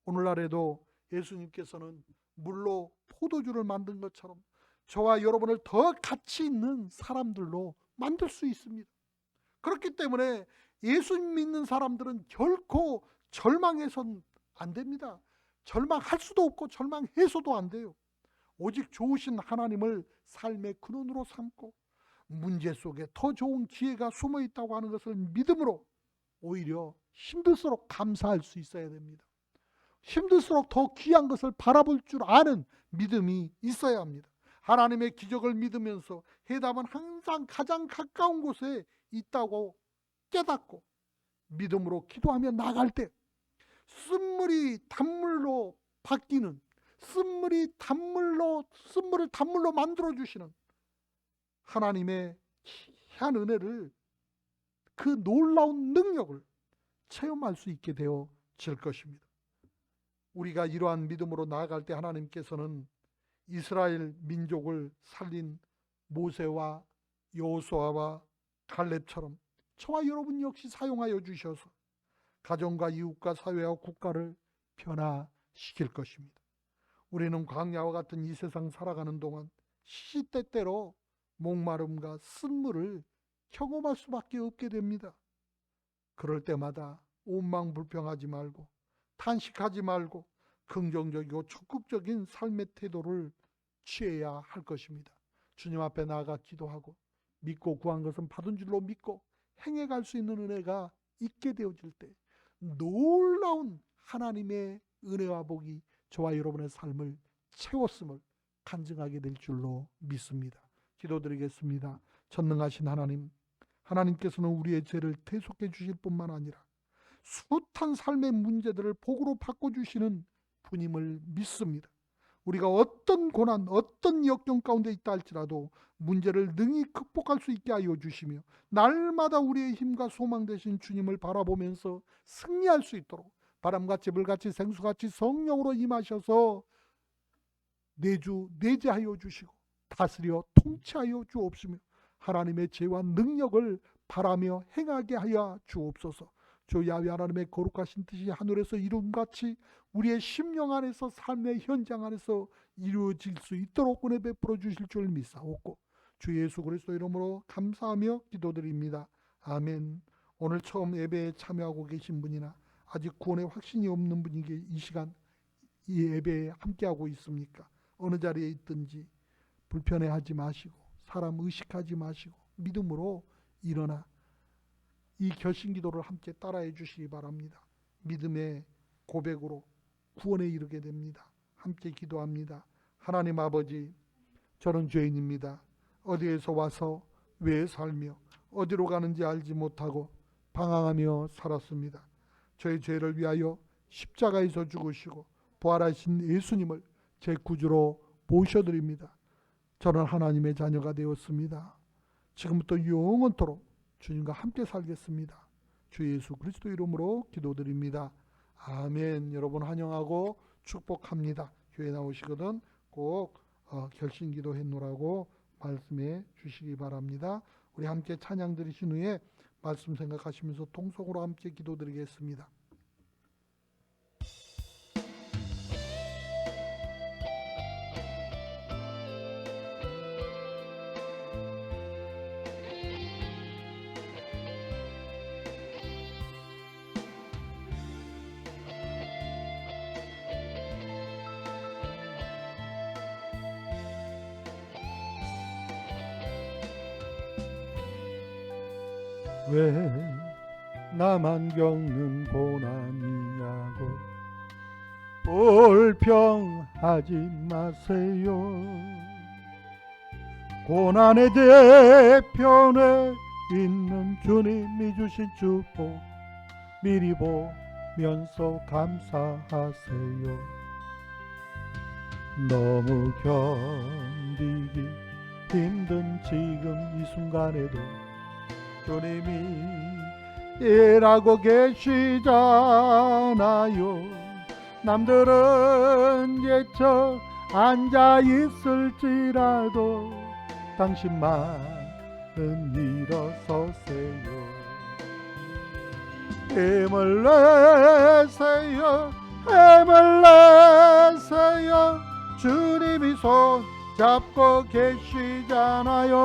오늘날에도 예수님께서는 물로 포도주를 만든 것처럼 저와 여러분을 더 가치 있는 사람들로 만들 수 있습니다. 그렇기 때문에 예수님 믿는 사람들은 결코 절망해서는 안 됩니다. 절망할 수도 없고 절망해서도 안 돼요. 오직 좋으신 하나님을 삶의 근원으로 삼고 문제 속에 더 좋은 기회가 숨어 있다고 하는 것을 믿음으로 오히려 힘들수록 감사할 수 있어야 됩니다. 힘들수록 더 귀한 것을 바라볼 줄 아는 믿음이 있어야 합니다. 하나님의 기적을 믿으면서 해답은 항상 가장 가까운 곳에 있다고 깨닫고 믿음으로 기도하며 나갈 때 쓴물이 단물로 바뀌는, 쓴물을 단물로 만들어 주시는 하나님의 귀한 은혜를, 그 놀라운 능력을 체험할 수 있게 되어질 것입니다. 우리가 이러한 믿음으로 나아갈 때 하나님께서는 이스라엘 민족을 살린 모세와 여호수아와 갈렙처럼 저와 여러분 역시 사용하여 주셔서 가정과 이웃과 사회와 국가를 변화시킬 것입니다. 우리는 광야와 같은 이 세상 살아가는 동안 시시때때로 목마름과 쓴물을 경험할 수밖에 없게 됩니다. 그럴 때마다 원망불평하지 말고 탄식하지 말고 긍정적이고 적극적인 삶의 태도를 취해야 할 것입니다. 주님 앞에 나아가 기도하고 믿고 구한 것은 받은 줄로 믿고 행해갈 수 있는 은혜가 있게 되어질 때 놀라운 하나님의 은혜와 복이 저와 여러분의 삶을 채웠음을 간증하게 될 줄로 믿습니다. 기도드리겠습니다. 전능하신 하나님, 하나님께서는 우리의 죄를 대속해 주실 뿐만 아니라 숱한 삶의 문제들을 복으로 바꿔주시는 분임을 믿습니다. 우리가 어떤 고난, 어떤 역경 가운데 있다 할지라도 문제를 능히 극복할 수 있게 하여 주시며 날마다 우리의 힘과 소망 되신 주님을 바라보면서 승리할 수 있도록 바람같이 불같이 생수같이 성령으로 임하셔서 내주하여 주시고 다스려 통치하여 주옵시며 하나님의 죄와 능력을 바라며 행하게 하여 주옵소서. 주 야훼 하나님의 거룩하신 뜻이 하늘에서 이룬같이 우리의 심령 안에서 삶의 현장 안에서 이루어질 수 있도록 은혜 베풀어 주실 줄 믿사옵고 주 예수 그리스도 이름으로 감사하며 기도드립니다. 아멘. 오늘 처음 예배에 참여하고 계신 분이나 아직 구원의 확신이 없는 분이 이 시간 이 예배에 함께하고 있습니까? 어느 자리에 있든지 불편해하지 마시고 사람 의식하지 마시고 믿음으로 일어나 이 결심기도를 함께 따라해 주시기 바랍니다. 믿음의 고백으로 구원에 이르게 됩니다. 함께 기도합니다. 하나님 아버지, 저는 죄인입니다. 어디에서 와서 왜 살며 어디로 가는지 알지 못하고 방황하며 살았습니다. 저의 죄를 위하여 십자가에서 죽으시고 부활하신 예수님을 제 구주로 모셔드립니다. 저는 하나님의 자녀가 되었습니다. 지금부터 영원토록 주님과 함께 살겠습니다. 주 예수 그리스도 이름으로 기도드립니다. 아멘. 여러분 환영하고 축복합니다. 교회 나오시거든 꼭 결심기도 했노라고 말씀해 주시기 바랍니다. 우리 함께 찬양 드리신 후에 말씀 생각하시면서 통성으로 함께 기도드리겠습니다. 왜 나만 겪는 고난이냐고 불평하지 마세요. 고난의 뒤편에 있는 주님이 주신 축복 미리 보면서 감사하세요. 너무 견디기 힘든 지금 이 순간에도 주님이 일하고 계시잖아요. 남들은 예쳐 앉아 있을지라도 당신만은 일어서세요. 힘을 내세요. 힘을 내세요. 주님이 손 잡고 계시잖아요.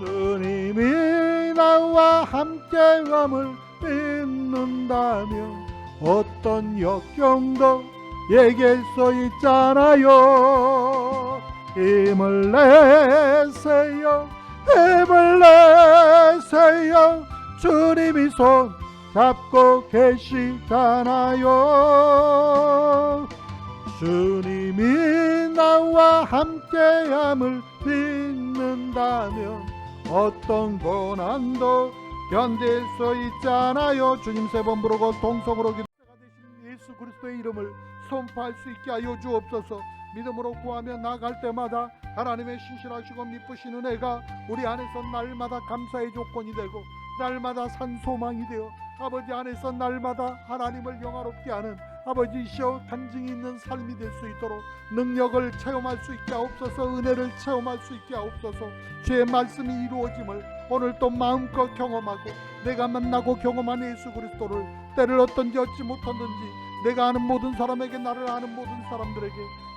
주님이 나와 함께함을 믿는다면 어떤 역경도 이길 수 있잖아요. 힘을 내세요. 힘을 내세요. 주님이 손 잡고 계시잖아요. 주님이 나와 함께함을 믿는다면 어떤 고난도 견딜 수 있잖아요. 주님 세 번 부르고 동성으로 기도가 되신 예수 그리스도의 이름을 선포할 수 있게 하여 주옵소서. 믿음으로 구하며 나갈 때마다 하나님의 신실하시고 미쁘신 은혜가 우리 안에서 날마다 감사의 조건이 되고 날마다 산소망이 되어 아버지 안에서 날마다 하나님을 영화롭게 하는 아버지시여 간증이 있는 삶이 될 수 있도록 능력을 체험할 수 있게 하옵소서. 은혜를 체험할 수 있게 하옵소서. 주의 말씀이 이루어짐을 오늘 또 마음껏 경험하고 내가 만나고 경험한 예수 그리스도를 때를 어떤지 얻지 못하든지 내가 아는 모든 사람에게 나를 아는 모든 사람들에게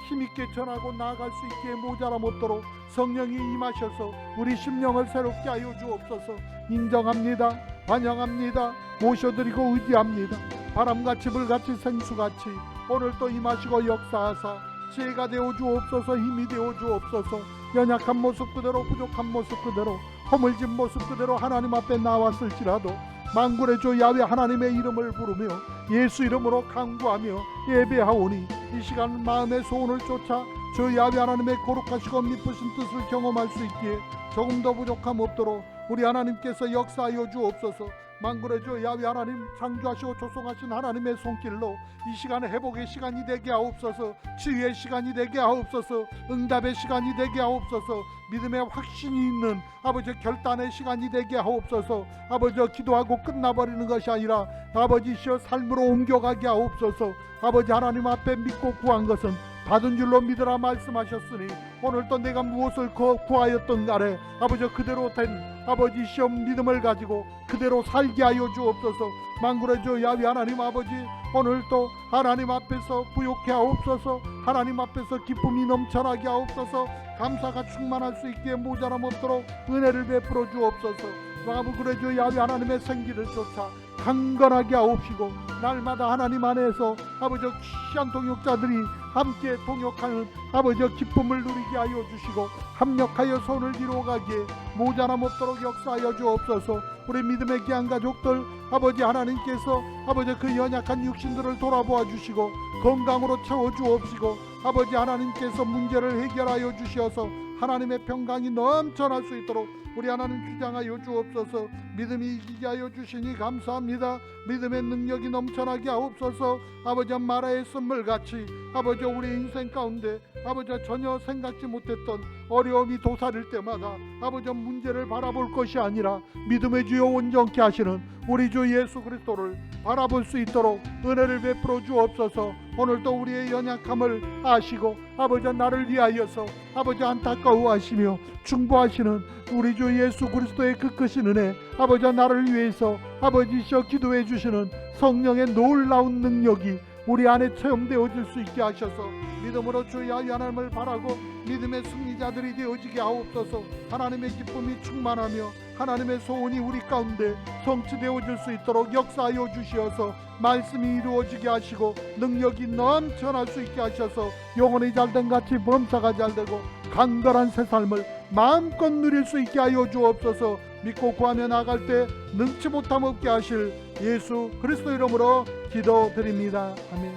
힘있게 전하고 나아갈 수 있기에 모자람 없도록 성령이 임하셔서 우리 심령을 새롭게 하여 주옵소서. 인정합니다. 환영합니다. 모셔드리고 의지합니다. 바람같이 불같이 생수같이 오늘 또 임하시고 역사하사 지혜가 되어 주옵소서. 힘이 되어 주옵소서. 연약한 모습 그대로 부족한 모습 그대로 허물진 모습 그대로 하나님 앞에 나왔을지라도 만군의 주 야훼 하나님의 이름을 부르며 예수 이름으로 간구하며 예배하오니 이 시간 마음의 소원을 쫓아 주 야훼 하나님의 거룩하시고 미쁘신 뜻을 경험할 수 있기에 조금 더 부족함 없도록 우리 하나님께서 역사하여 주옵소서. 만군의 주 야훼 하나님, 창조하시고 조성하신 하나님의 손길로 이 시간에 회복의 시간이 되게 하옵소서. 치유의 시간이 되게 하옵소서. 응답의 시간이 되게 하옵소서. 믿음의 확신이 있는 아버지 결단의 시간이 되게 하옵소서. 아버지 기도하고 끝나버리는 것이 아니라 아버지시여 삶으로 옮겨가게 하옵소서. 아버지 하나님 앞에 믿고 구한 것은 받은 줄로 믿으라 말씀하셨으니 오늘도 내가 무엇을 구하였던 간에 아버지 그대로 된 아버지 시험 믿음을 가지고 그대로 살게 하여 주옵소서. 만군의 주 야훼 하나님 아버지, 오늘도 하나님 앞에서 부욕해 하옵소서. 하나님 앞에서 기쁨이 넘쳐나게 하옵소서. 감사가 충만할 수 있기에 모자람 없도록 은혜를 베풀어 주옵소서. 만군의 주 야훼 하나님의 생기를 쫓아 강건하게 하옵시고 날마다 하나님 안에서 아버지 귀한 동역자들이 함께 동역하는 아버지 기쁨을 누리게 하여 주시고 합력하여 손을 이루어가기에 모자람 없도록 역사하여 주옵소서. 우리 믿음의 귀한 가족들 아버지 하나님께서 아버지 그 연약한 육신들을 돌아보아 주시고 건강으로 채워 주옵시고 아버지 하나님께서 문제를 해결하여 주시어서 하나님의 평강이 넘쳐날 수 있도록 우리 하나님 주장하여 주옵소서. 믿음이 이기게 하여 주시니 감사합니다. 믿음의 능력이 넘쳐나게 하옵소서. 아버지 마라의 선물같이 아버지 우리 인생 가운데 아버지 전혀 생각지 못했던 어려움이 도사릴 때마다 아버지 문제를 바라볼 것이 아니라 믿음의 주여 온전케 하시는 우리 주 예수 그리스도를 바라볼 수 있도록 은혜를 베풀어 주옵소서. 오늘도 우리의 연약함을 아시고 아버지 나를 위하여서 아버지 안타까워하시며 중보하시는 우리 주 예수 그리스도의 그 크신 은혜, 아버지 나를 위해서 아버지시여 기도해 주시는 성령의 놀라운 능력이 우리 안에 체험되어질 수 있게 하셔서 믿음으로 주 야훼 하나님을 바라고 믿음의 승리자들이 되어지게 하옵소서. 하나님의 기쁨이 충만하며 하나님의 소원이 우리 가운데 성취되어질 수 있도록 역사하여 주시어서 말씀이 이루어지게 하시고 능력이 넘쳐날 수 있게 하셔서 영혼이 잘된 같이 범사가 잘되고 강건한 새 삶을 마음껏 누릴 수 있게 하여 주옵소서. 믿고 구하며 나갈 때 능치 못함 없게 하실 예수 그리스도 이름으로 기도드립니다. 아멘.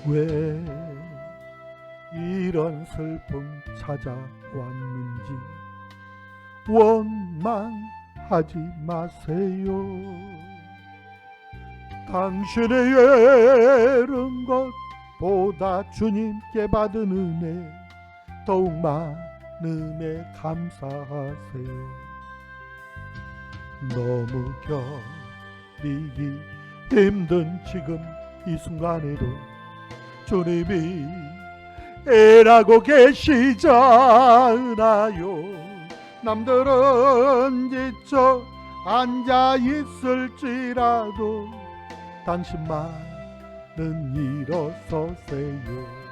왜 이런 슬픔 찾아왔는지 원망하지 마세요. 당신의 예른 것보다 주님께 받은 은혜 더욱 많음에 감사하세요. 너무 견디기 힘든 지금 이 순간에도 주님이 애라고 계시잖아요. 남들은 지쳐 앉아 있을지라도 당신만은 일어서세요.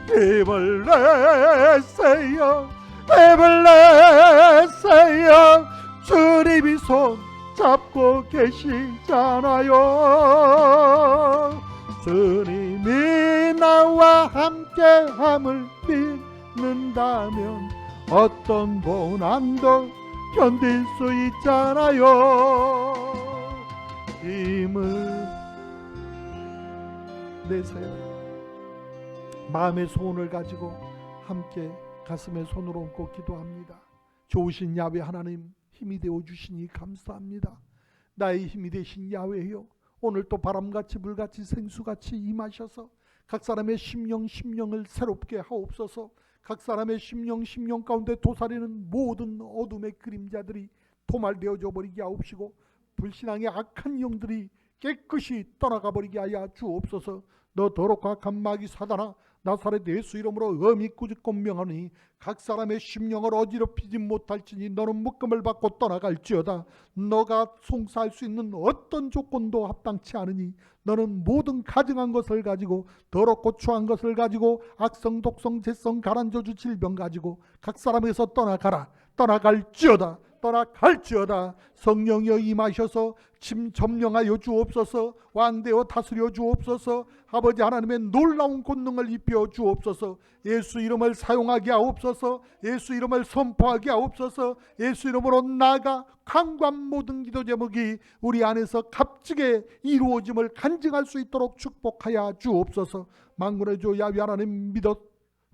힘을 내세요. 힘을 내세요. 주님이 손 잡고 계시잖아요. 주님이 나와 함께함을 믿는다면 어떤 고난도 견딜 수 있잖아요. 힘을 내세요. 마음의 소원을 가지고 함께 가슴에 손을 얹고 기도합니다. 좋으신 야훼 하나님, 힘이 되어주시니 감사합니다. 나의 힘이 되신 야훼여, 오늘 또 바람같이 불같이 생수같이 임하셔서 각 사람의 심령을 새롭게 하옵소서. 각 사람의 심령 가운데 도사리는 모든 어둠의 그림자들이 도말되어져 버리게 하옵시고 불신앙의 악한 영들이 깨끗이 떠나가 버리게 하여 주옵소서. 너 더럽고 악한 마귀 사단아, 나사렛 예수 이름으로 엄히 꾸짖고 명하니 각 사람의 심령을 어지럽히지 못할지니 너는 묶음을 받고 떠나갈지어다. 너가 송사할 수 있는 어떤 조건도 합당치 않으니 너는 모든 가증한 것을 가지고 더럽고 추한 것을 가지고 악성 독성 재성 가란저주 질병 가지고 각 사람에서 떠나갈지어다. 떠나갈지어다. 성령이여 임하셔서 침 점령하여 주옵소서. 왕되어 다스려 주옵소서. 아버지 하나님의 놀라운 권능을 입혀 주옵소서. 예수 이름을 사용하게 하옵소서. 예수 이름을 선포하게 하옵소서. 예수 이름으로 나아가 간구한 모든 기도 제목이 우리 안에서 값지게 이루어짐을 간증할 수 있도록 축복하여 주옵소서. 만군의 주 야훼 하나님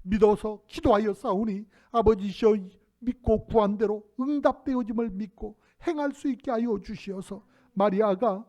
믿어서 기도하여 싸우니 아버지시여 믿고 구한 대로 응답되어짐을 믿고 행할 수 있게 하여 주시어서 마리아가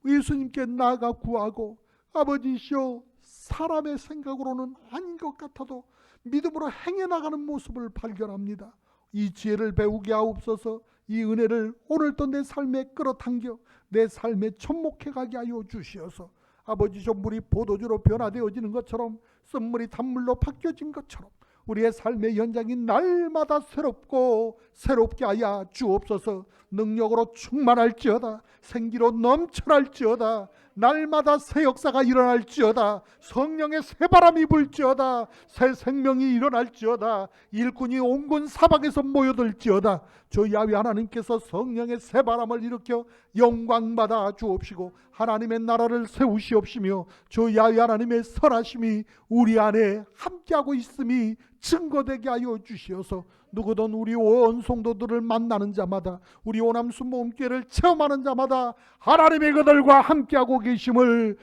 예수님께 나아가 구하고 아버지시여 사람의 생각으로는 아닌 것 같아도 믿음으로 행해 나가는 모습을 발견합니다. 이 지혜를 배우게 하옵소서. 이 은혜를 오늘도 내 삶에 끌어당겨 내 삶에 접목해 가게 하여 주시어서 아버지시여 물이 포도주로 변화되어지는 것처럼 쓴물이 단물로 바뀌어진 것처럼 우리의 삶의 연장이 날마다 새롭게 하여 주옵소서. 능력으로 충만할지어다. 생기로 넘쳐날지어다. 날마다 새 역사가 일어날지어다. 성령의 새 바람이 불지어다. 새 생명이 일어날지어다. 일꾼이 온갖 사방에서 모여들지어다. 저 야훼 하나님께서 성령의 새 바람을 일으켜 영광받아 주옵시고 하나님의 나라를 세우시옵시며 저 야훼 하나님의 선하심이 우리 안에 함께하고 있음이 증거되게 하여 주시어서 누구든 우리 온 성도들을 만나는 자마다 우리 오남순 모험교회를 체험하는 자마다 하나님의 그들과 함께하고 계심을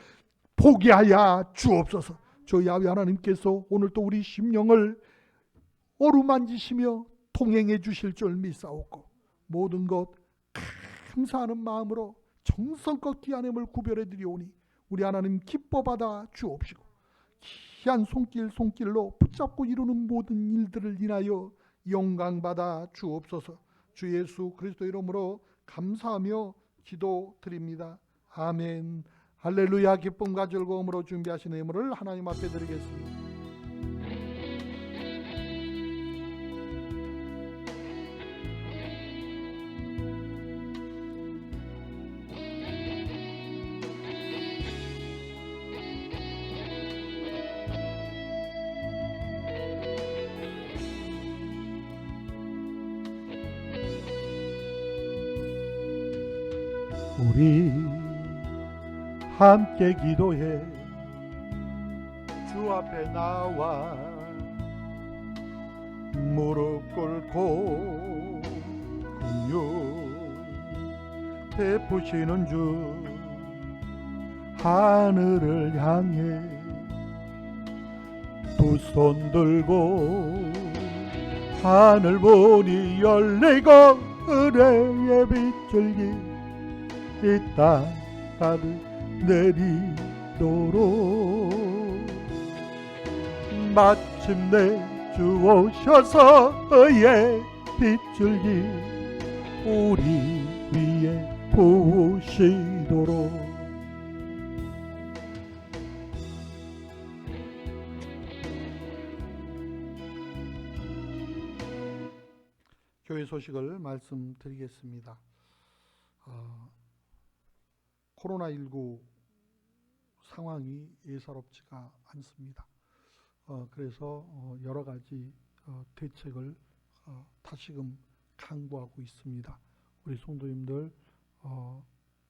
보게 하여 주옵소서. 저 야훼 하나님께서 오늘도 우리 심령을 어루만지시며 통행해 주실 줄 믿사옵고 모든 것 감사하는 마음으로 정성껏 귀한 힘을 구별해 드리오니 우리 하나님 기뻐 받아 주옵시고 귀한 손길로 붙잡고 이루는 모든 일들을 인하여 영광받아 주옵소서. 주 예수 그리스도 이름으로 감사하며 기도드립니다. 아멘. 할렐루야. 기쁨과 즐거움으로 준비하신 예물을 하나님 앞에 드리겠습니다. 우리 함께 기도해 주 앞에 나와 무릎 꿇고 긍휼 베푸시는 주 하늘을 향해 두 손 들고 하늘 보니 열리고 은혜의 빗줄기 이 땅 가득 내리도록 마침내 주 오셔서 의의 빗줄기 우리 위에 부으시도록 교회 소식을 말씀드리겠습니다. 코로나19 상황이 예사롭지가 않습니다. 그래서 여러 가지 대책을 다시금 강구하고 있습니다. 우리 성도님들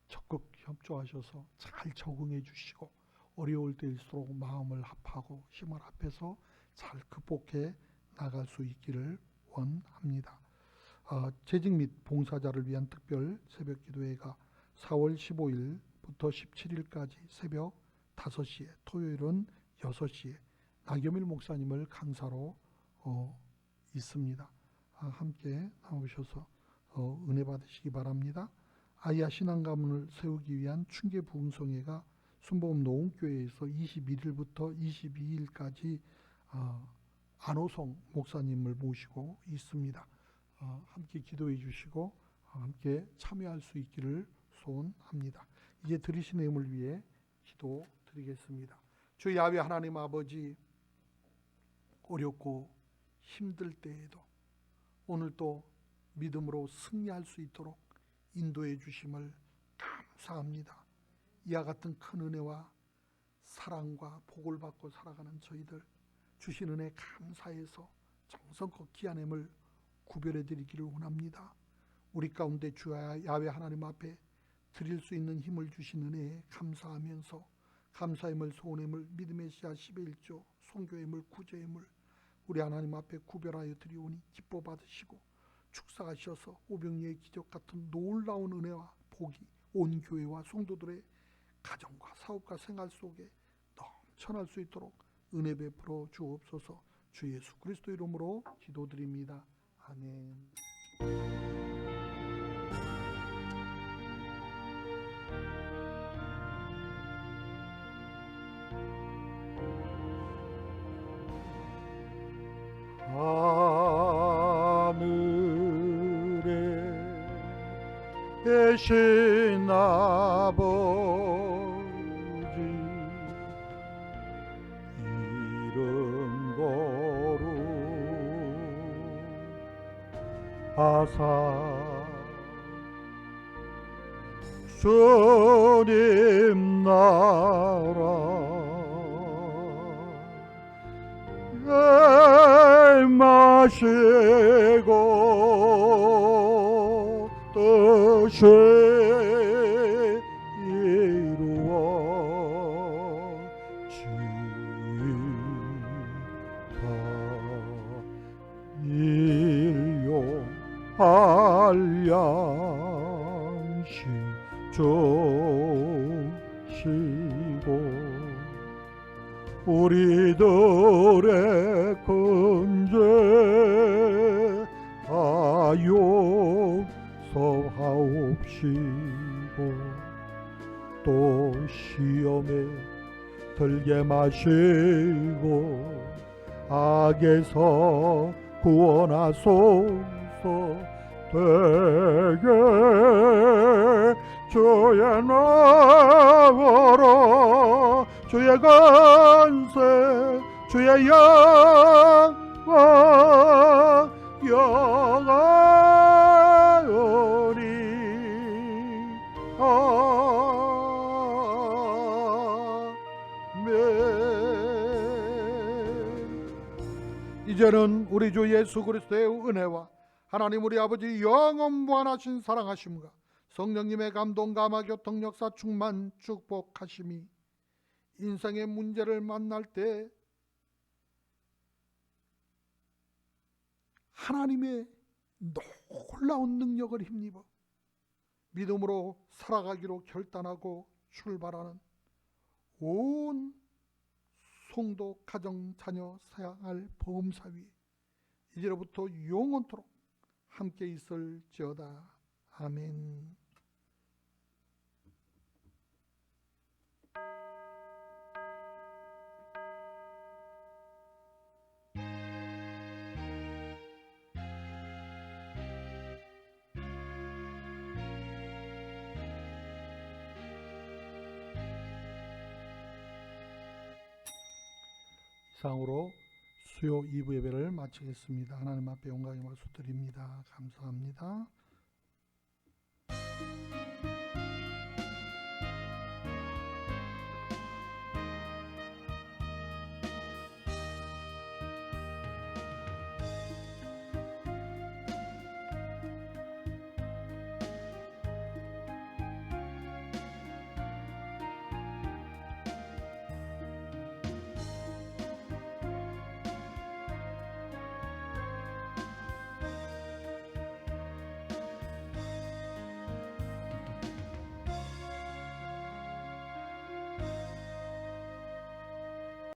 적극 협조하셔서 잘 적응해 주시고 어려울 때일수록 마음을 합하고 힘을 합해서 잘 극복해 나갈 수 있기를 원합니다. 재직 및 봉사자를 위한 특별 새벽 기도회가 4월 15일부터 17일까지 새벽 5시에 토요일은 6시에 나겸일 목사님을 강사로 있습니다. 함께 나오셔서 은혜 받으시기 바랍니다. 아이야 신앙 가문을 세우기 위한 충계 부흥성회가 순복음 노원교회에서 21일부터 22일까지 안호성 목사님을 모시고 있습니다. 함께 기도해 주시고 함께 참여할 수 있기를 소원합니다. 이제 들으신 내용을 위해 기도드리겠습니다. 주 야훼 하나님 아버지, 어렵고 힘들 때에도 오늘도 믿음으로 승리할 수 있도록 인도해 주심을 감사합니다. 이와 같은 큰 은혜와 사랑과 복을 받고 살아가는 저희들 주신 은혜 감사해서 정성껏 귀한 힘을 구별해 드리기를 원합니다. 우리 가운데 주 야훼 하나님 앞에 드릴 수 있는 힘을 주신 은혜에 감사하면서 감사임을, 소원임을, 믿음의 씨앗 11조, 선교임을, 구제임을 우리 하나님 앞에 구별하여 드리오니 기뻐 받으시고 축사하셔서 오병이의 기적 같은 놀라운 은혜와 복이 온 교회와 성도들의 가정과 사업과 생활 속에 넘쳐날 수 있도록 은혜 베풀어 주옵소서. 주 예수 그리스도 이름으로 기도드립니다. 아멘. 하늘에 계신 아버지 이름 거룩하사 주님 나라 마시고 뜻이 이루어지다 일용할 양식 주시고 우리들의 근죄 다 용서하옵시고 또 시험에 들게 마시고 악에서 구원하소서. 되게 주의 나라와 주의 권세 주의 영광 영원히 아멘. 이제는 우리 주 예수 그리스도의 은혜와 하나님 우리 아버지 영원 무한하신 사랑하심과 성령님의 감동 감화 교통 역사 충만 축복하심이 인생의 문제를 만날 때 하나님의 놀라운 능력을 힘입어 믿음으로 살아가기로 결단하고 출발하는 온 성도 가정 자녀 사양할 보험사 위에 이제로부터 영원토록 함께 있을지어다. 아멘. 이상으로 수요 2부 예배를 마치겠습니다. 하나님 앞에 영광의 박수 드립니다. 감사합니다.